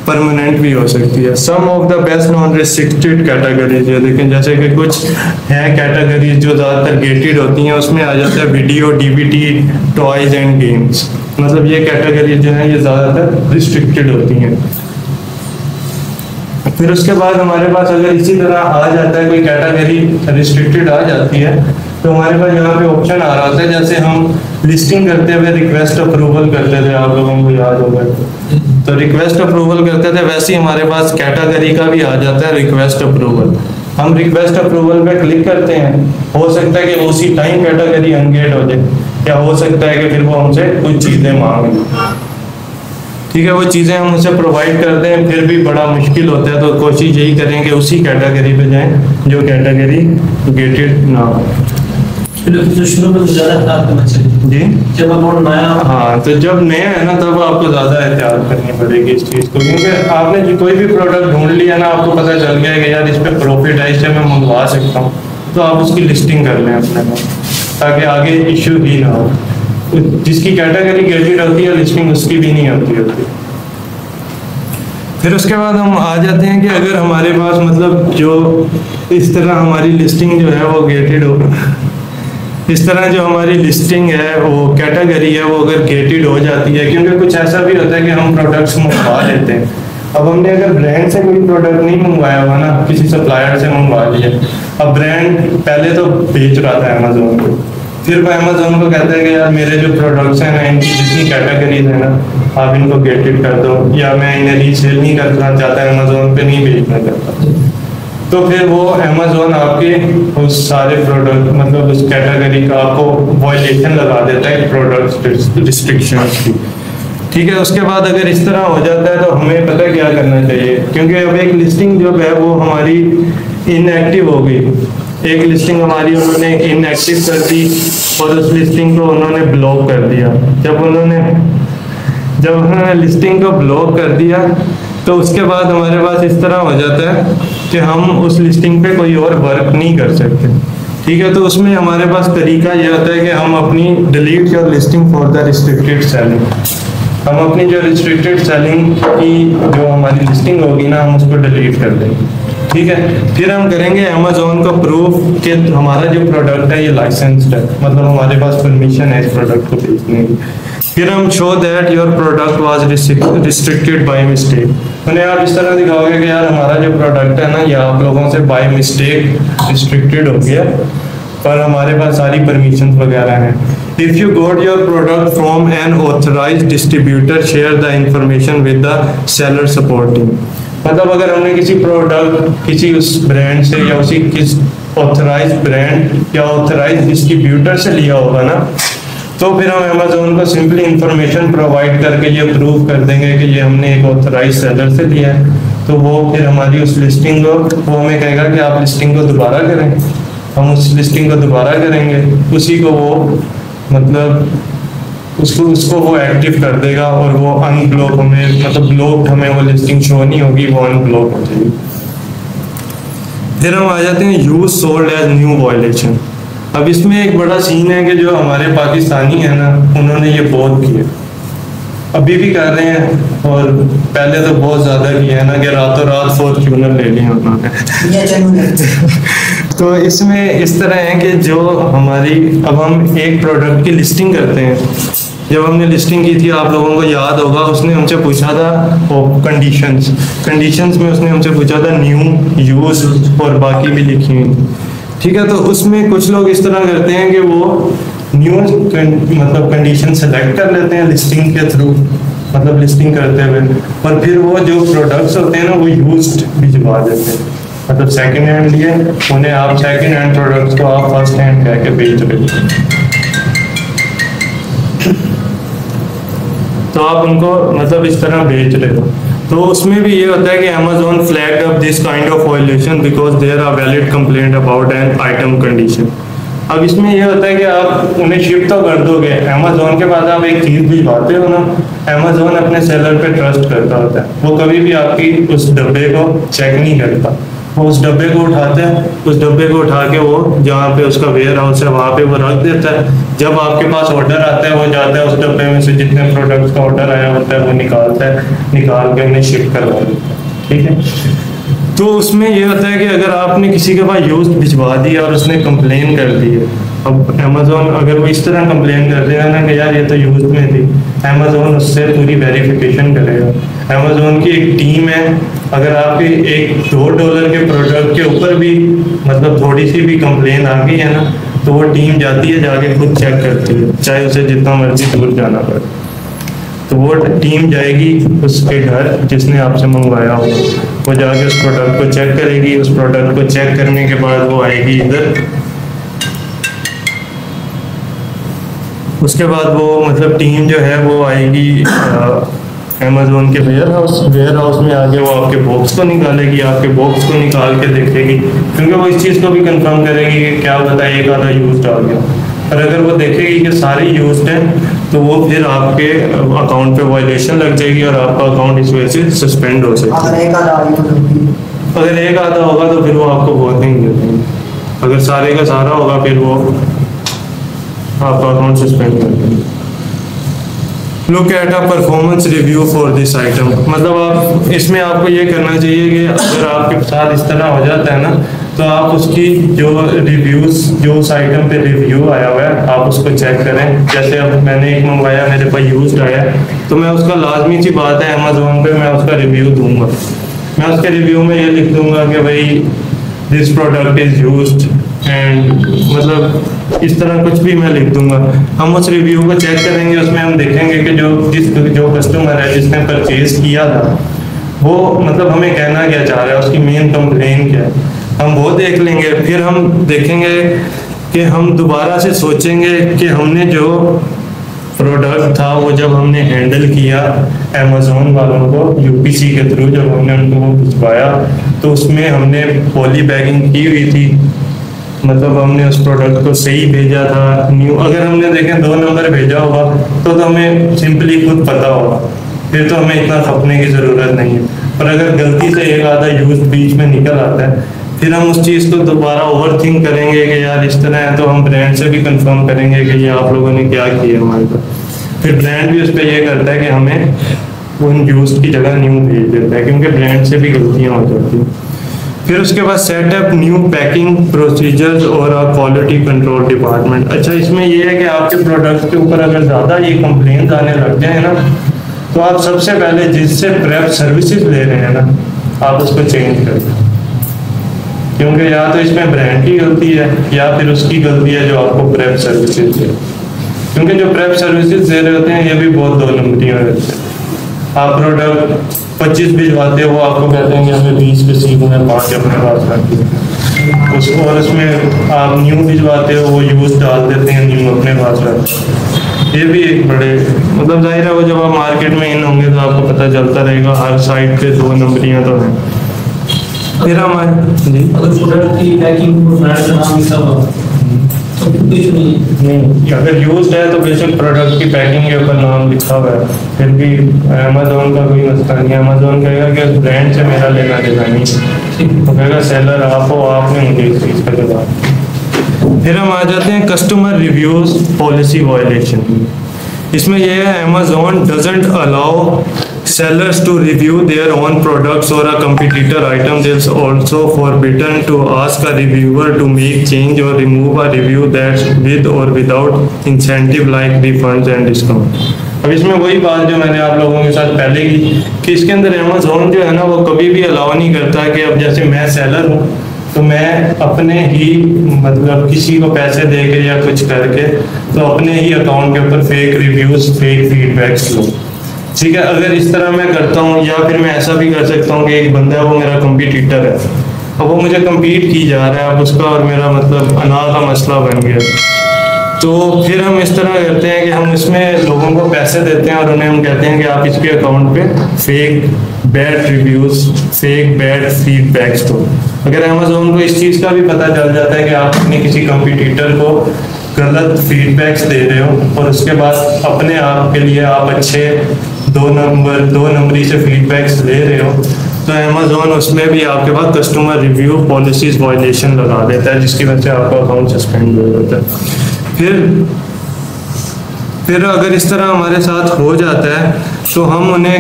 परमानेंट भी हो सकती है। Some of the best non restricted categories है, लेकिन जैसे कि कुछ हैं कैटेगरीज जो ज़्यादातर गेटेड होती हैं, उसमें आ जाता है video, DVD, toys and games. मतलब ये कैटेगरीज जो है ये ज़्यादातर रिस्ट्रिक्टेड होती हैं। फिर उसके बाद हमारे पास अगर इसी तरह आ जाता है कोई कैटेगरी रिस्ट्रिक्टेड आ जाती है तो हमारे पास यहाँ पे ऑप्शन आ रहा होता है, जैसे हम लिस्टिंग करते हुए रिक्वेस्ट अप्रूवल करते थे, आप लोगों को याद होगा, तो रिक्वेस्ट अप्रूवल करते थे, वैसे ही हमारे पास कैटेगरी का भी आ जाता है रिक्वेस्ट अप्रूवल। हम रिक्वेस्ट अप्रूवल पे क्लिक करते हैं, हो सकता है कि उसी टाइम कैटेगरी अनगेट हो जाए, या हो सकता है कि फिर वो हमसे कुछ चीज़ें मांग, ठीक है। वो चीज़ें हम उसे प्रोवाइड करते हैं, फिर भी बड़ा मुश्किल होता है, तो कोशिश यही करें कि उसी कैटेगरी पे जाएं जो कैटेगरी गेटेड ना हो। शुरू में ज़्यादा एहतियात करना चाहिए जी, जब अकाउंट नया, हाँ, तो जब नया है ना तब आपको ज़्यादा एहतियात करनी पड़ेगी इस चीज़ को, क्योंकि आपने कोई भी प्रोडक्ट ढूंढ लिया ना, आपको पता चल गया कि यार इस पर प्रॉफिट है, इससे मैं मंगवा सकता हूँ, तो आप उसकी लिस्टिंग कर लें अपने में, ताकि आगे इश्यू ही ना हो। जिसकी कैटेगरी गेटेड होती है लिस्टिंग उसकी भी नहीं होती। फिर उसके बाद हम आ जाते हैं कि अगर हमारे पास मतलब जो इस तरह हमारी लिस्टिंग जो है वो गेटेड हो, इस तरह जो हमारी लिस्टिंग है वो कैटेगरी है वो अगर गेटेड हो जाती है, क्योंकि कुछ ऐसा भी होता है कि हम प्रोडक्ट्स मंगवा लेते हैं। अब हमने अगर ब्रांड से कोई प्रोडक्ट नहीं मंगवाया हुआ ना, किसी सप्लायर से मंगवा लिया, अब ब्रांड पहले तो बेच रहा था अमेजोन को, फिर वो अमेजोन को कहता है कि यार मेरे जो प्रोडक्ट्स हैं ना, इनकी जितनी कैटेगरीज है ना, आप इनको गेटेड कर दो, या मैं इन्हें रीसेल नहीं करना चाहता, अमेजोन पे नहीं बेचना चाहता, तो फिर वो अमेजोन आपके उस सारे प्रोडक्ट मतलब उस कैटेगरी का आपको वायलेशन लगा देता है प्रोडक्ट रिस्ट्रिक्शंस की, ठीक है। उसके बाद अगर इस तरह हो जाता है तो हमें पता क्या करना चाहिए, क्योंकि अब एक लिस्टिंग जो है वो हमारी इनएक्टिव हो गई, एक लिस्टिंग हमारी उन्होंने इनएक्टिव कर दी और उस लिस्टिंग को उन्होंने ब्लॉक कर दिया। जब उन्होंने लिस्टिंग को ब्लॉक कर दिया तो उसके बाद हमारे पास इस तरह हो जाता है कि हम उस लिस्टिंग पे कोई और वर्क नहीं कर सकते, ठीक है। तो उसमें हमारे पास तरीका यह होता है कि हम अपनी delete your listing for the restricted selling, हम अपनी जो रिस्ट्रिक्टेड सेलिंग की जो हमारी लिस्टिंग होगी ना, हम उसको डिलीट कर देंगे, ठीक है। फिर हम करेंगे अमेजोन को प्रूफ कि हमारा जो प्रोडक्ट है ये लाइसेंस्ड है, मतलब हमारे पास परमिशन है इस प्रोडक्ट को बेचने की। फिर हम show that your product was restricted by mistake, उन्हें आप इस तरह दिखाओगे कि यार हमारा जो प्रोडक्ट है ना ये आप लोगों से बाय मिस्टेक रिस्ट्रिक्टेड हो गया, पर हमारे पास सारी परमिशन वगैरह हैं। If you got your product from an authorized distributor, share the information with the seller support team. मतलब अगर हमने किसी प्रोडक्ट किसी उस ब्रांड से या उसी किस ऑथराइज ब्रांड या ऑथराइज डिस्ट्रीब्यूटर से लिया होगा ना, तो फिर हम अमेजोन को सिंपली इंफॉर्मेशन प्रोवाइड करके ये प्रूव कर देंगे कि ये हमने एक ऑथराइज सेलर से लिया है, तो वो फिर हमारी उस लिस्टिंग को वो हमें कहेगा कि आप लिस्टिंग को दोबारा करें, हम उस लिस्टिंग को दोबारा करेंगे, उसी को वो मतलब उसको वो एक्टिव कर देगा और वो अनब्लॉक हमें मतलब ब्लॉक हमें वो लिस्टिंग शो नहीं होगी, वो अनब्लॉक हो जाएगी। फिर हम आ जाते हैं used sold as new violation. अब इसमें एक बड़ा सीन है कि जो हमारे पाकिस्तानी है ना, उन्होंने ये बहुत किया। अभी भी कर रहे हैं, और पहले तो बहुत ज़्यादा किया है ना कि रातों रात फॉर्च्यूनर ले लिया उन्होंने। तो इसमें इस तरह है कि जो हमारी, अब हम एक प्रोडक्ट की लिस्टिंग करते हैं। जब हमने लिस्टिंग की थी, आप लोगों को याद होगा, उसने हमसे पूछा था कंडीशंस में उसने हमसे पूछा था न्यू, यूज और बाकी भी लिखी हुई। ठीक है, तो उसमें कुछ लोग इस तरह करते हैं कि वो न्यू मतलब कंडीशन सेलेक्ट कर लेते हैं लिस्टिंग के थ्रू, मतलब लिस्टिंग करते हुए, और फिर वो जो प्रोडक्ट्स होते हैं ना वो यूज्ड भिजवा देते हैं। मतलब सेकंड हैंड लिए उन्हें आप सेकंड हैंड प्रोडक्ट्स को आप फर्स्ट हैंड कह के बेच रहे हो, तो आप उनको मतलब इस तरह बेच रहे हो। तो उसमें भी ये होता है कि Amazon flagged up this kind of violation because there are valid complaint about an item condition। अब इसमें ये होता है कि आप उन्हें शिप तो कर दोगे, Amazon के बाद आप एक चीज़ भिजवाते हो ना, Amazon अपने सेलर पे ट्रस्ट करता होता है, वो कभी भी आपकी उस डब्बे को चेक नहीं करता। वो उस डब्बे को उठाते हैं, उस डब्बे को उठा के वो जहाँ पे उसका वेयर हाउस है वहाँ पे वो रख देता है। जब आपके पास ऑर्डर आता है, वो जाता है उस डब्बे में से जितने प्रोडक्ट्स का ऑर्डर आया होता है वो निकालता है, निकाल के उन्हें शिप करवा देता है। ठीक है, तो उसमें ये होता है कि अगर आपने किसी के पास यूज भिजवा दिया और उसने कंप्लेन कर दी है, अब Amazon अगर वो इस तरह कंप्लेन कर देगा ना कि यार ये तो यूज में थी, Amazon उससे पूरी वेरिफिकेशन करेगा। Amazon की एक टीम है, अगर आपके $2 के प्रोडक्ट के ऊपर भी मतलब थोड़ी सी भी कंप्लेन आ गई है ना, तो वो टीम जाती है, जाके खुद चेक करती है, चाहे उसे जितना मर्जी दूर जाना पड़े। तो वो टीम जाएगी उसके घर जिसने आपसे मंगवाया हो, वो जाके उस प्रोडक्ट को चेक करेगी। उस प्रोडक्ट को चेक करने के बाद वो आएगी इधर, उसके बाद वो मतलब टीम जो है वो आएगी Amazon के वेयर हाउस में आके वो आपके बॉक्स को निकालेगी, आपके बॉक्स को निकाल के देखेगी, क्योंकि वो इस चीज़ को भी कंफर्म करेगी कि क्या पता एक आधा यूज्ड आ गया। और अगर वो देखेगी कि सारी यूज्ड हैं, तो वो फिर आपके अकाउंट पे वायलेशन लग जाएगी और आपका अकाउंट इस वजह से सस्पेंड हो सकता है। अगर एक आधा होगा तो फिर वो आपको वार्निंग देते हैं, अगर सारे का सारा होगा फिर वो आपका अकाउंट सस्पेंड कर देंगे। Look at a performance review for this item, मतलब आप इसमें आपको ये करना चाहिए कि अगर आपके साथ इस तरह हो जाता है ना, तो आप उसकी जो रिव्यूज़, जो उस आइटम पे रिव्यू आया हुआ है, आप उसको चेक करें। जैसे अब मैंने एक मंगवाया, मेरे पास यूज्ड आया, तो मैं उसका लाजमी सी बात है Amazon पे मैं उसका रिव्यू दूंगा। मैं उसके रिव्यू में ये लिख दूंगा कि भाई this product is used and, मतलब इस तरह कुछ भी मैं लिख दूंगा। हम उस रिव्यू को चेक करेंगे, उसमें हम देखेंगे कि जो कस्टमर है जिसने परचेज किया था वो मतलब हमें कहना क्या चाह रहा है, उसकी मेन कंप्लेन क्या है, हम वो देख लेंगे। फिर हम देखेंगे कि हम दोबारा से सोचेंगे कि हमने जो प्रोडक्ट था वो जब हमने हैंडल किया Amazon वालों को UPC के थ्रू, जब हमने उनको वो भिजवाया तो उसमें हमने पॉली बैगिंग की हुई थी, मतलब हमने उस प्रोडक्ट को सही भेजा था न्यू। अगर हमने देखें 2 नंबर भेजा होगा तो हमें सिंपली खुद पता होगा, फिर तो हमें इतना खपने की ज़रूरत नहीं है। पर अगर गलती से एक आधा यूज बीच में निकल आता है, फिर हम उस चीज़ को दोबारा ओवर थिंक करेंगे कि यार इस तरह है, तो हम ब्रांड से भी कंफर्म करेंगे कि ये आप लोगों ने क्या किया हमारे पास। फिर ब्रांड भी उस पर यह करता है कि हमें उन यूज की जगह न्यू भेज देता है, क्योंकि ब्रांड से भी गलतियाँ हो जाती हैं। फिर उसके बाद सेटअप न्यू पैकिंग प्रोसीजर्स और क्वालिटी कंट्रोल डिपार्टमेंट। अच्छा, इसमें यह है कि आपके प्रोडक्ट के ऊपर अगर ज़्यादा ये कंप्लेंट आने लग जाए ना, तो आप सबसे पहले जिससे प्रेप सर्विसेज ले रहे हैं ना, आप उसको चेंज कर दें, क्योंकि या तो इसमें ब्रांड की गलती है या फिर उसकी गलती है जो आपको प्रेप सर्विसेज दे। क्योंकि जो प्रेप सर्विसेज दे रहे होते हैं ये भी बहुत 2 नंबरियाँ रहते हैं। आप प्रोडक्ट 25 भिजवाते हो, वो आपको कहते हैं कि हमें 20 रिसीव में 5 अपने पास रखती है और उसमें आप न्यू भिजवाते हो, वो यूज डाल देते हैं, न्यू अपने पास रखते। ये भी एक बड़े मतलब जाहिर है वो जब आप मार्केट में इन होंगे तो आपको पता चलता रहेगा, हर साइड पे 2 नंबरियाँ तो हैं। फिर हमारे जी अगर प्रोडक्ट की पैकिंग को ब्रांड का नाम लिखा हुआ तो कुछ नहीं, अगर यूज्ड है तो बेशक प्रोडक्ट की पैकिंग के ऊपर नाम लिखा हुआ है, फिर भी Amazon का कोई मसला नहीं है। Amazon कहेगा कि उस ब्रांड से मेरा लेना देना नहीं है, तो कहेगा सेलर आप हो, आपने मुझे इस चीज़ का जवाब। फिर हम आ जाते हैं कस्टमर रिव्यूज पॉलिसी वायलेशन। इसमें यह है Amazon doesn't allow sellers to review their own products or a competitor item. They are also forbidden to ask a reviewer to make change or remove a review that's with or without incentive like refunds and discount. अब इसमें वही बात जो मैंने आप लोगों के साथ पहले की कि इसके अंदर Amazon जो है ना वो कभी भी अलाउ नहीं करता कि अब जैसे मैं सेलर हूँ तो मैं अपने ही मतलब किसी को पैसे दे के या कुछ करके तो अपने ही अकाउंट के ऊपर फेक रिव्यूज फेक फीडबैक्स लूँ। ठीक है, अगर इस तरह मैं करता हूँ या फिर मैं ऐसा भी कर सकता हूँ कि एक बंदा है वो मेरा कंपटीटर है, अब वो मुझे कम्पीट की जा रहा है, अब उसका और मेरा मतलब अना का मसला बन गया, तो फिर हम इस तरह करते हैं कि हम इसमें लोगों को पैसे देते हैं और उन्हें हम कहते हैं कि आप इसके अकाउंट पे fake bad reviews fake bad feedbacks दो। अगर अमेज़न को इस चीज़ का भी पता चल जाता है कि आप अपने किसी कंपटीटर को गलत फीडबैक्स दे रहे हो और उसके बाद अपने आप के लिए आप अच्छे दो नंबरी से फीडबैक्स ले रहे हो, तो अमेज़न उसमें भी आपके पास कस्टमर रिव्यू पॉलिसीज वायलेशन लगा देता है, जिसकी वजह से आपका अकाउंट सस्पेंड हो जाता है। फिर अगर इस तरह हमारे साथ हो जाता है तो हम उन्हें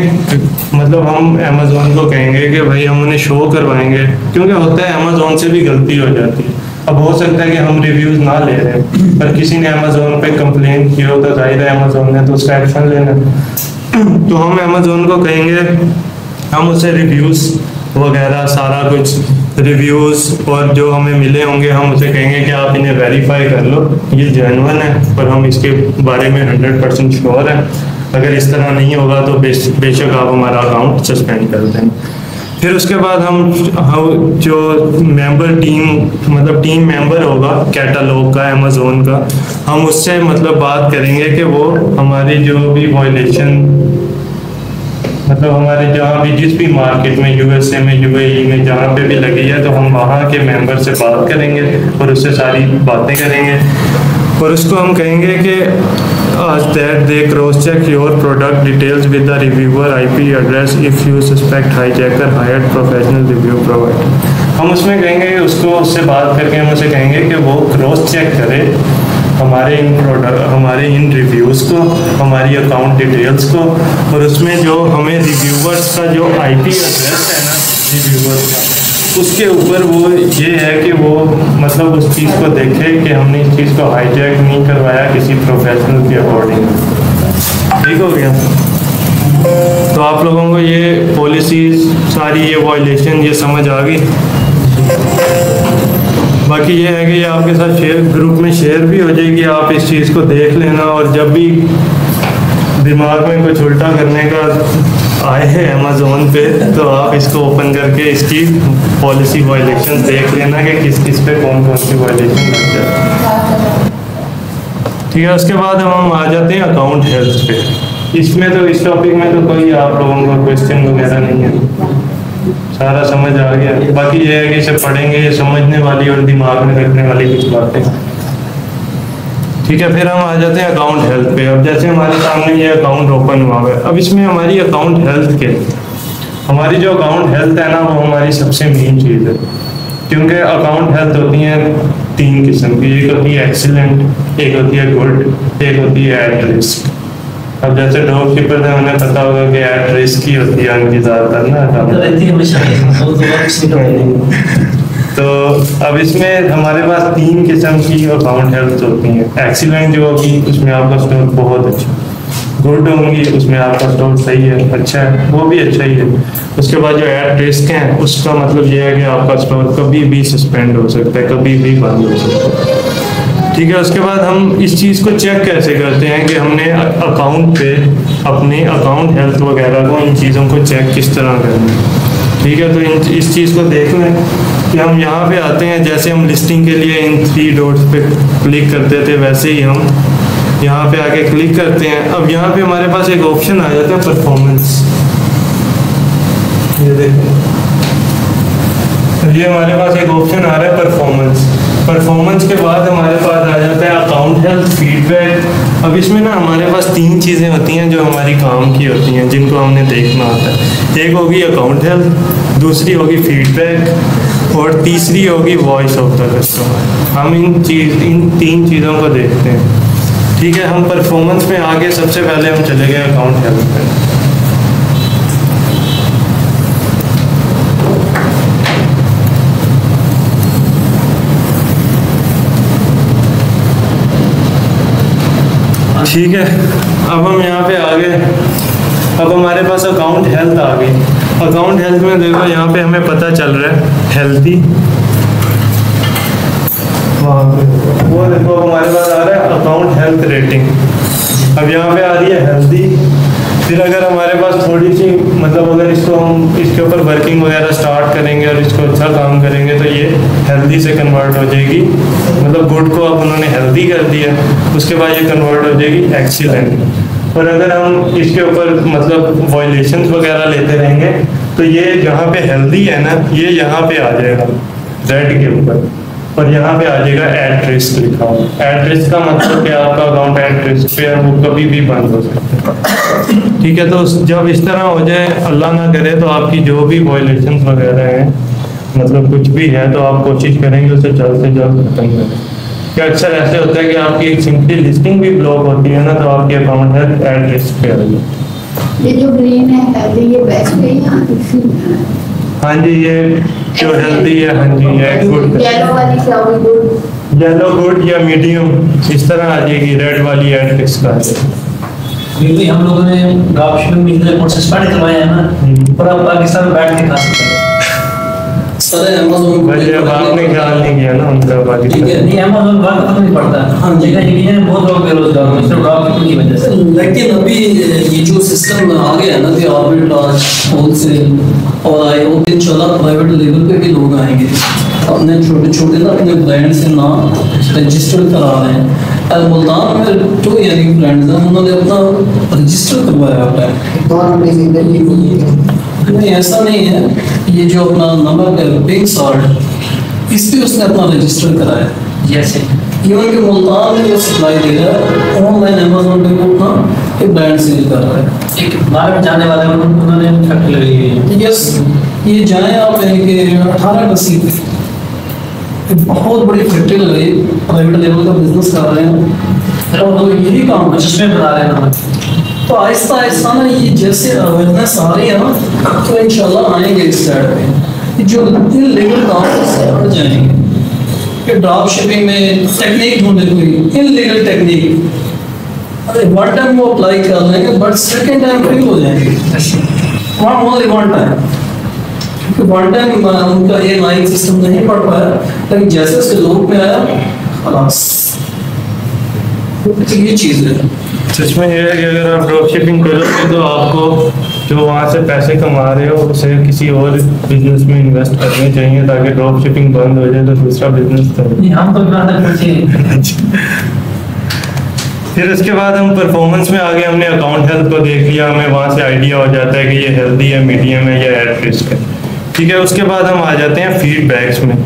मतलब हम अमेज़न को कहेंगे कि भाई हम उन्हें शो करवाएंगे, क्योंकि होता है अमेज़न से भी गलती हो जाती है। अब हो सकता है कि हम रिव्यूज़ ना ले रहे हैं पर किसी ने अमेज़न पे कंप्लेन की हो तो जाहिर है अमेज़न ने तो उसका एक्शन लेना, तो हम अमेज़न को कहेंगे, हम उसे रिव्यूज़ वगैरह सारा कुछ रिव्यूज़ और जो हमें मिले होंगे हम उसे कहेंगे कि आप इन्हें वेरीफाई कर लो, ये जेन्युइन है पर हम इसके बारे में 100% श्योर हैं, अगर इस तरह नहीं होगा तो बेशक आप हमारा अकाउंट सस्पेंड कर देंगे। फिर उसके बाद हम जो मेंबर टीम मतलब टीम मेंबर होगा कैटलॉग का अमेज़न का, हम उससे मतलब बात करेंगे कि वो हमारी जो भी वायलेशन मतलब हमारे जहाँ भी जिस भी मार्केट में यूएसए में यूएई में जहाँ पे भी लगी है तो हम वहाँ के मेंबर से बात करेंगे और उससे सारी बातें करेंगे और उसको हम कहेंगे कि that they cross check your product details with the reviewer IP address if you suspect hijacker hired professional review provider। हम उसमें कहेंगे उसको उससे बात करके हम उसे कहेंगे कि वो क्रॉस चेक करे हमारे इन रिव्यूज़ को, हमारी अकाउंट डिटेल्स को, और उसमें जो हमें रिव्यूवर्स का जो IP एड्रेस है ना रिव्यूवर्स का, उसके ऊपर वो ये है कि वो मतलब उस चीज़ को देखे कि हमने इस चीज़ को हाईजैक नहीं करवाया किसी प्रोफेशनल के अकॉर्डिंग। ठीक हो गया? तो आप लोगों को ये पॉलिसीज सारी ये वायलेशन ये समझ आ गई। बाकी ये है कि ये आपके साथ शेयर ग्रुप में शेयर भी हो जाएगी, आप इस चीज़ को देख लेना और जब भी दिमाग में कुछ उल्टा करने का आए हैं अमेज़न पे तो आप इसको ओपन करके इसकी पॉलिसी वायलेशन देख लेना कि किस किस पे कौन कौन सी वायलेशन लग जाए। ठीक है, उसके बाद हम आ जाते हैं अकाउंट हेल्थ पे। इसमें तो इस टॉपिक में तो कोई आप लोगों का क्वेश्चन वगैरह नहीं है, सारा समझ आ गया। बाकी ये है कि इसे पढ़ेंगे ये समझने वाली और दिमाग में रखने वाली कुछ बातें। ठीक है, फिर हम आ जाते हैं अकाउंट हेल्थ पे। अब जैसे हमारे सामने ये अकाउंट ओपन हुआ है, अब इसमें हमारी अकाउंट हेल्थ के हमारी जो अकाउंट हेल्थ है ना वो हमारी सबसे मेन चीज़ है, क्योंकि अकाउंट हेल्थ होती है 3 किस्म की, एक होती है एक्सीलेंट, एक होती है गुड, एक होती है एट रिस्क। अब जैसे ड्रॉप कीपर है उन्हें पता होगा कि एट रिस्क ही होती है उनकी ज़्यादातर ना। तो अब इसमें हमारे पास 3 किस्म की अकाउंट हेल्थ होती हैं। एक्सीलेंट जो होगी उसमें आपका स्टोर बहुत अच्छा, गुड होंगी उसमें आपका स्टोर सही है अच्छा है वो भी अच्छा ही है। उसके बाद जो एट रिस्क है उसका मतलब ये है कि आपका स्टोर कभी भी सस्पेंड हो सकता है, कभी भी बंद हो सकता है। ठीक है, उसके बाद हम इस चीज़ को चेक कैसे करते हैं कि हमने अकाउंट पे अपने अकाउंट हेल्थ वगैरह को इन चीज़ों को चेक किस तरह करना है। ठीक है, तो इस चीज़ को देख लें कि हम यहाँ पे आते हैं, जैसे हम लिस्टिंग के लिए इन 3 डॉट्स पे क्लिक करते थे वैसे ही हम यहाँ पे आके क्लिक करते हैं। अब यहाँ पे हमारे पास एक ऑप्शन आ जाता है परफॉर्मेंस, ये देखें ये हमारे पास एक ऑप्शन आ रहा है परफॉर्मेंस के बाद हमारे पास आ जाता है अकाउंट हेल्थ फीडबैक। अब इसमें ना हमारे पास 3 चीज़ें होती हैं जो हमारी काम की होती हैं जिनको हमने देखना होता है। एक होगी अकाउंट हेल्थ, दूसरी होगी फीडबैक और तीसरी होगी वॉइस ऑफ द कस्टमर। हम इन 3 चीज़ों को देखते हैं। ठीक है, हम परफॉर्मेंस में आगे सबसे पहले हम चले गए अकाउंट हेल्थ पे। ठीक है, अब हम यहाँ पे आ गए। अब हमारे पास अकाउंट हेल्थ आ गई। अकाउंट हेल्थ में देखो यहाँ पे हमें पता चल रहा है हेल्थी, वो देखो अब हमारे पास आ रहा है अकाउंट हेल्थ रेटिंग। अब यहाँ पे आ रही है हेल्थी। फिर अगर हमारे पास थोड़ी सी मतलब अगर इसको हम इसके ऊपर वर्किंग वगैरह स्टार्ट करेंगे और इसको अच्छा काम करेंगे तो ये हेल्दी से कन्वर्ट हो जाएगी। मतलब गुड को अब उन्होंने हेल्दी कर दिया, उसके बाद ये कन्वर्ट हो जाएगी एक्सीलेंट। और अगर हम इसके ऊपर मतलब वायलेशंस वगैरह लेते रहेंगे तो ये जहाँ पे हेल्दी है ना, ये यहाँ पे आ जाएगा रेड के ऊपर, और यहाँ पे आ जाएगा एट रिस्क लिखा हुआ। एट रिस्क का मतलब कि आपका अकाउंट एट रिस्क पे है, वो कभी भी बंद हो सकता है। ठीक है, तो जब इस तरह हो जाए, अल्लाह ना करे, तो आपकी जो भी वायलेशंस वगैरह हैं मतलब कुछ भी है तो आप कोशिश करेंगे उसे जल्द से जल्द खत्म करें। कि अक्सर ऐसे होता है कि आपकी एक सिंपली लिस्टिंग भी ब्लॉक होती है ना, तो आपकी अकाउंट है एट रिस्क पे आ जाए। ये जो ग्रीन है ये बेस्ट है या हाँ जी, ये जो हेल्दी है, हाँ जी ये गुड। येलो वाली क्या हुई? गुड, येलो गुड या मीडियम इस तरह आ जाएगी। रेड वाली एट रिस्क आ जाएगी। हम लोगों ने ड्रॉपशिपिंग में इतने कोर्सेज पढ़ करवाए हैं ना, और अब पाकिस्तान में बैठ के खा सकते हैं। सारे अमेज़न भाई अब आपने ख्याल नहीं किया ना उनका बाकी। ठीक है, नहीं अमेज़न बात पता नहीं पड़ता। हाँ जी, ये है बहुत लोग बेरोजगार हैं सिर्फ ड्रॉपशिपिंग की वजह से। लेकिन अभी ये जो सिस्टम आ गया है ना कि आर्बिट्राज, होलसेल और आए वो इंशाल्लाह प्राइवेट लेवल पे भी लोग आएंगे, अपने छोटे छोटे ना अपने ब्रांड से नाम रजिस्टर करा रहे हैं। मुल्तान में तो यानी ब्रांड्स हैं, उन्होंने अपना रजिस्टर करवाया हुआ है। नहीं ऐसा नहीं है, ये जो अपना नंबर है पिंक सॉल्ट, इस पे उसने अपना रजिस्टर कराया। जैसे इवन के मुल्तान में जो सप्लाई दे रहा है ऑनलाइन अमेज़न पे वो अपना एक ब्रांड सेल कर रहा है। एक बाहर में जाने वाले उन्होंने फैक्ट्री लगाई है। यस, ये जाए आप कि 18 पे बहुत बड़ी फैक्ट्री लगाई, प्राइवेट लेवल का बिजनेस कर रहे हैं और लोग यही काम जिसमें बता रहे हैं। तो आहिस्ता आहिस्ता ना ये जैसे अवेयरनेस आ रही है ना, तो इंशाल्लाह आएंगे इस साइड पे जो इनलीगल काम से हट जाएंगे। कि ड्रॉप शिपिंग में टेक्निक ढूंढे कोई इनलीगल टेक्निक, अरे वन टाइम वो अप्लाई कर लेंगे बट सेकेंड टाइम फेल हो जाएंगे। Only one time, one time उनका ये लाइन सिस्टम नहीं पड़ पाया, लेकिन जैसे उसके लोग में आया खलास। ये चीज़ है सच में ये है कि अगर आप ड्रॉप शिपिंग करोगे तो आपको जो वहाँ से पैसे कमा रहे हो उसे किसी और बिजनेस में इन्वेस्ट करने चाहिए ताकि ड्रॉप शिपिंग बंद हो जाए तो दूसरा बिजनेस करें। हम तो फिर उसके बाद हम परफॉर्मेंस में आगे हमने अकाउंट हेल्थ को देख लिया, हमें वहाँ से आइडिया हो जाता है कि ये हेल्दी है, मीडियम है या एट रिस्क है। ठीक है, उसके बाद हम आ जाते हैं फीडबैक्स में।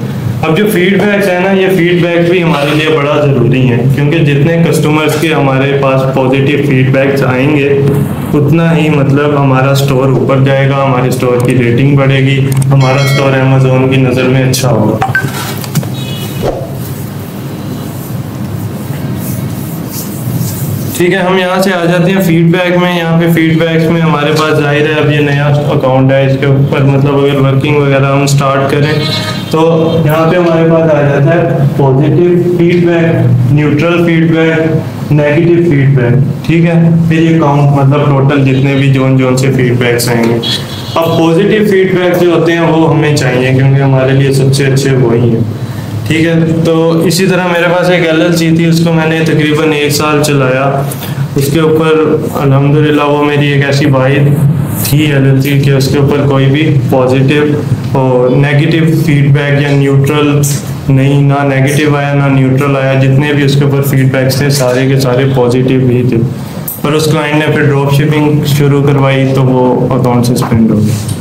अब जो फीडबैक्स है ना, ये फीडबैक भी हमारे लिए बड़ा ज़रूरी है क्योंकि जितने कस्टमर्स के हमारे पास पॉजिटिव फीडबैक्स आएंगे उतना ही मतलब हमारा स्टोर ऊपर जाएगा, हमारे स्टोर की रेटिंग बढ़ेगी, हमारा स्टोर अमेज़न की नज़र में अच्छा होगा। ठीक है, हम यहाँ से आ जाते हैं फीडबैक में। यहाँ पे फीडबैक्स में हमारे पास जाहिर है अब ये नया अकाउंट है, इसके ऊपर मतलब अगर वर्किंग वगैरह हम स्टार्ट करें तो यहाँ पे हमारे पास आ जाता है positive feedback, neutral feedback, negative feedback. ठीक है, फिर ये काउंट मतलब टोटल जितने भी जोन से फीडबैक्स आएंगे। अब पॉजिटिव फीडबैक जो होते हैं वो हमें चाहिए क्योंकि हमारे लिए सबसे अच्छे वही हैं। ठीक है, तो इसी तरह मेरे पास एक LLC थी, उसको मैंने तकरीबन 1 साल चलाया। उसके ऊपर अल्हम्दुलिल्लाह वो मेरी एक ऐसी वाहिद थी LLC कि उसके ऊपर कोई भी पॉजिटिव और नेगेटिव फीडबैक या न्यूट्रल नहीं, ना नेगेटिव आया ना न्यूट्रल आया। जितने भी उसके ऊपर फीडबैक्स थे सारे के सारे पॉजिटिव ही थे। पर उस क्लाइंट ने फिर ड्रॉप शिपिंग शुरू करवाई तो वो अकाउंट सस्पेंड हो गया।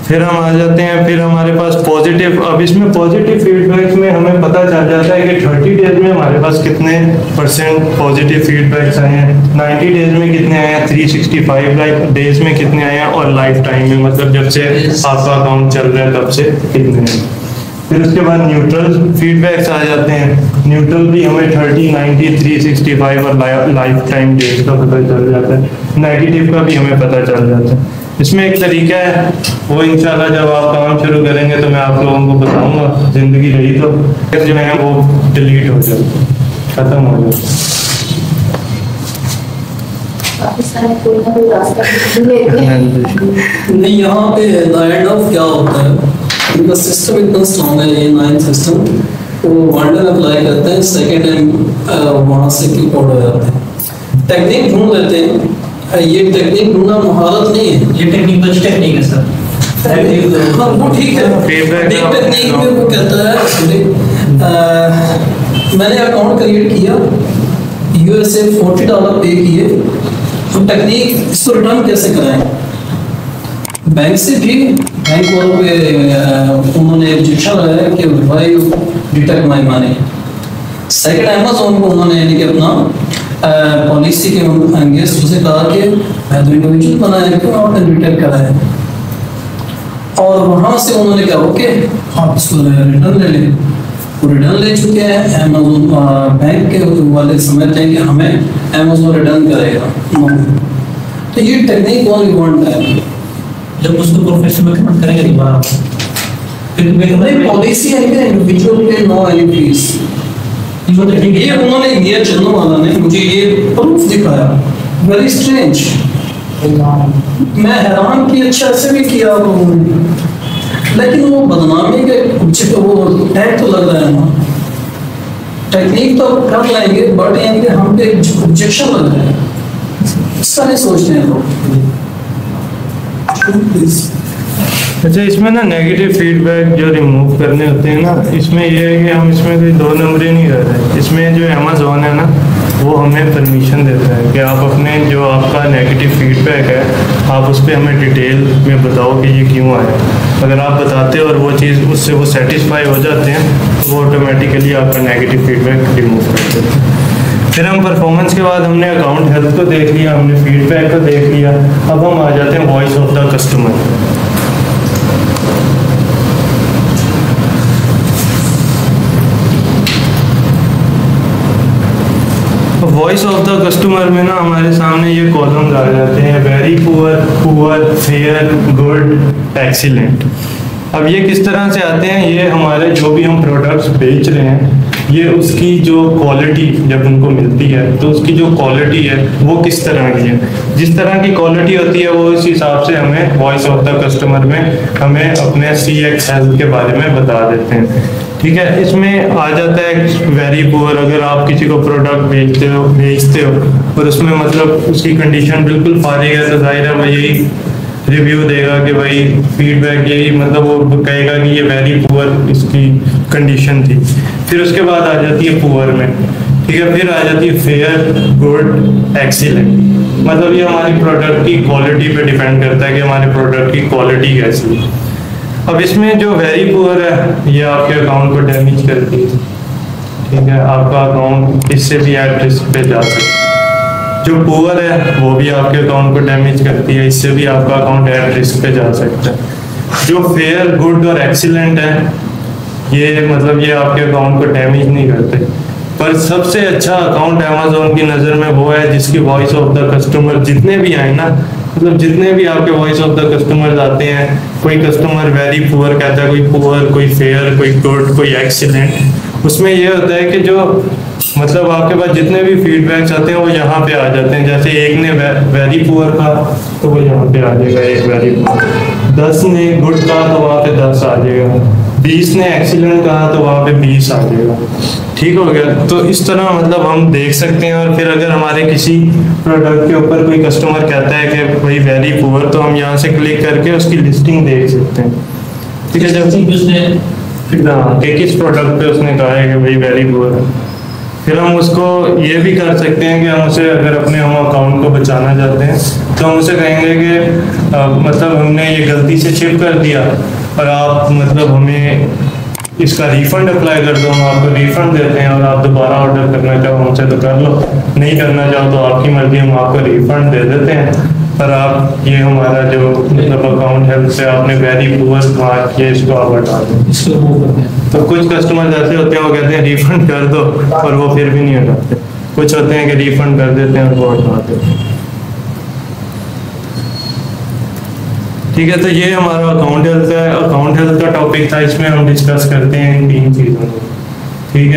फिर हम आ जाते हैं, फिर हमारे पास पॉजिटिव। अब इसमें पॉजिटिव फीडबैक्स में हमें पता चल जाता है कि 30 डेज में हमारे पास कितने % पॉजिटिव फीडबैक्स आए हैं, 90 डेज में कितने आए हैं, 365 डेज में कितने आए हैं और लाइफ टाइम में मतलब जब से आपका अकाउंट चल रहा है तब से कितने हैं। फिर उसके बाद न्यूट्रल फीडबैक्स आ जाते हैं। न्यूट्रल भी हमें 30, 90, 365 और लाइफ टाइम डेट का पता चल जाता है। नेगेटिव का भी हमें पता चल जाता है। इसमें एक तरीका है, वो इंशाल्लाह जब आप काम शुरू करेंगे तो मैं आप लोगों को बताऊंगा, जिंदगी रही तो जो है वो डिलीट हो जाए, खत्म हो जाए। नहीं, यहाँ पे द एंड ऑफ क्या होता है, इनका सिस्टम इतना स्ट्रॉन्ग है, ये 9 सिस्टम, तो वांडर अप्लाई करते हैं, सेकेंड टाइम वहाँ से किक आउट हो जाते हैं। टेक्निक ढूंढ लेते हैं, ये टेक्निक ढूंढना महारत नहीं है, ये टेक्निक बच टेक्निक है सर। हाँ वो ठीक है, टेक्निक में वो कहता है मैंने अकाउंट क्रिएट किया, यूएसए $40 पे किए, तो टेक्निक इसको रिटर्न कैसे कराएं? बैंक से भी, बैंक वालों पे उन्होंने ऑब्जेक्शन लगाया कि भाई detect my money. Second Amazon को उन्होंने यानी कि अपना पॉलिसी के अगेंस्ट उसे कहा कि मैं तो इंडिविजुअल बनाया, क्यों आपने डिटेक्ट कराया? और वहाँ से उन्होंने कहा ओके आप इसको रिटर्न ले लें। वो रिटर्न ले चुके हैं, अमेज़न बैंक के वाले समझते हैं कि हमें अमेज़न रिटर्न करेगा। तो ये टेक्निक ओनली वन टाइम, जब उसको प्रोफेशनल कमेंट करेंगे दोबारा फिर नहीं पॉलिसी है कि इंडिविजुअल के नो एनी फीस। ये उन्होंने ये चंदू वाला ने मुझे ये प्रूफ दिखाया, वेरी स्ट्रेंज। मैं हैरान कि अच्छा से भी किया उन्होंने, लेकिन वो बदनामी के कुछ तो वो टैग तो लग रहा है ना, टेक्निक तो कर लेंगे बट इनके हम पे ऑब्जेक्शन लग रहा है, सारे सोचते हैं लोग। अच्छा, इसमें ना नेगेटिव फीडबैक जो रिमूव करने होते हैं ना, इसमें ये है कि हम इसमें कोई 2 नंबरी नहीं कर रहे। इसमें जो अमेज़न है ना, वो हमें परमिशन देता है कि आप अपने जो आपका नेगेटिव फीडबैक है, आप उस पर हमें डिटेल में बताओ कि ये क्यों आया। अगर आप बताते हो और वो चीज़ उससे वो सेटिस्फाई हो जाते हैं, तो वो ऑटोमेटिकली आपका नेगेटिव फीडबैक रिमूव कर देते हैं। फिर हम परफॉर्मेंस के बाद हमने अकाउंट हेल्थ को देख लिया, हमने फीडबैक को देख लिया, अब हम आ जाते हैं voice of the customer. Voice of the customer में ना हमारे सामने ये कॉलम्स आ जाते हैं, very poor, poor, fair, good, excellent. अब ये किस तरह से आते हैं, ये हमारे जो भी हम प्रोडक्ट्स बेच रहे हैं, ये उसकी जो क्वालिटी जब उनको मिलती है तो उसकी जो क्वालिटी है वो किस तरह की है। जिस तरह की क्वालिटी होती है वो इस हिसाब से हमें वॉइस ऑफ द कस्टमर में हमें अपने CX हेल्थ के बारे में बता देते हैं। ठीक है, इसमें आ जाता है वेरी पुअर। अगर आप किसी को प्रोडक्ट बेचते हो और उसमें मतलब उसकी कंडीशन बिल्कुल फारिग है, तो जाहिर है वो यही रिव्यू देगा कि भाई फीडबैक यही, मतलब वो कहेगा कि ये वेरी पुअर इसकी कंडीशन थी। फिर उसके बाद आ जाती है पुअर में, ठीक है, फिर आ जाती है फेयर, गुड, एक्सीलेंट। मतलब ये हमारी प्रोडक्ट की क्वालिटी पे डिपेंड करता है कि हमारे प्रोडक्ट की क्वालिटी कैसी है। अब इसमें जो वेरी पुअर है ये आपके अकाउंट को डैमेज करती है, ठीक है, आपका अकाउंट इससे भी एट रिस्क पे जा सकता है। जो पुअर है वो भी आपके अकाउंट को डैमेज करती है, इससे भी आपका अकाउंट एट रिस्क पे जा सकता है। जो फेयर, गुड और एक्सीलेंट है ये मतलब ये आपके अकाउंट को डैमेज नहीं करते। पर सबसे अच्छा अकाउंट अमेज़न की नज़र में वो है जिसकी वॉइस ऑफ द कस्टमर जितने भी आए ना, मतलब जितने भी आपके वॉइस ऑफ द कस्टमर आते हैं, कोई कस्टमर वेरी पुअर कहता है, कोई पुअर, कोई फेयर, कोई गुड, कोई एक्सीलेंट, उसमें ये होता है कि जो मतलब आपके पास जितने भी फीडबैक्स आते हैं वो यहाँ पे आ जाते हैं। जैसे एक ने वेरी पुअर का तो वो यहाँ पे आ जाएगा एक वेरी पुअर, 10 ने गुड कहा तो वहाँ पे 10 आ जाएगा, 20 ने एक्सीलेंट कहा तो वहाँ पे 20 आ जाएगा। ठीक हो गया। तो इस तरह मतलब हम देख सकते हैं। और फिर अगर हमारे किसी प्रोडक्ट के ऊपर कोई कस्टमर कहता है कि भाई वेरी पुअर, तो हम यहाँ से क्लिक करके उसकी लिस्टिंग देख सकते हैं। ठीक है, जब उसने कि किस प्रोडक्ट पे उसने कहा है कि भाई वेरी पुअर है, फिर हम उसको ये भी कर सकते हैं कि हम उसे अगर अपने हम अकाउंट को बचाना चाहते हैं तो हम उसे कहेंगे कि मतलब हमने ये गलती से शिप कर दिया और आप मतलब हमें इसका रिफंड अप्लाई कर दो, हम आपको रिफंड देते हैं और आप दोबारा ऑर्डर करना चाहो हमसे तो कर लो, नहीं करना चाहो तो आपकी मर्जी, हम आपको रिफंड दे देते हैं। पर आप ये हमारा जो मतलब अकाउंट हेल्थ से आपने वेरी पुअर मार्क किया, इसको आप हटा दें। इसको रिमूव करते हैं। तो कुछ कस्टमर ऐसे होते हैं वो कहते हैं रिफंड कर दो, और वो फिर भी नहीं हटाते। कुछ होते हैं कि रिफंड कर देते हैं और वो हटा देते हैं। ठीक है, तो ये हमारा अकाउंट हेल्थ है। अकाउंट हेल्थ का टॉपिक था, इसमें हम डिस्कस करते हैं इन 3 चीज़ों को। ठीक है।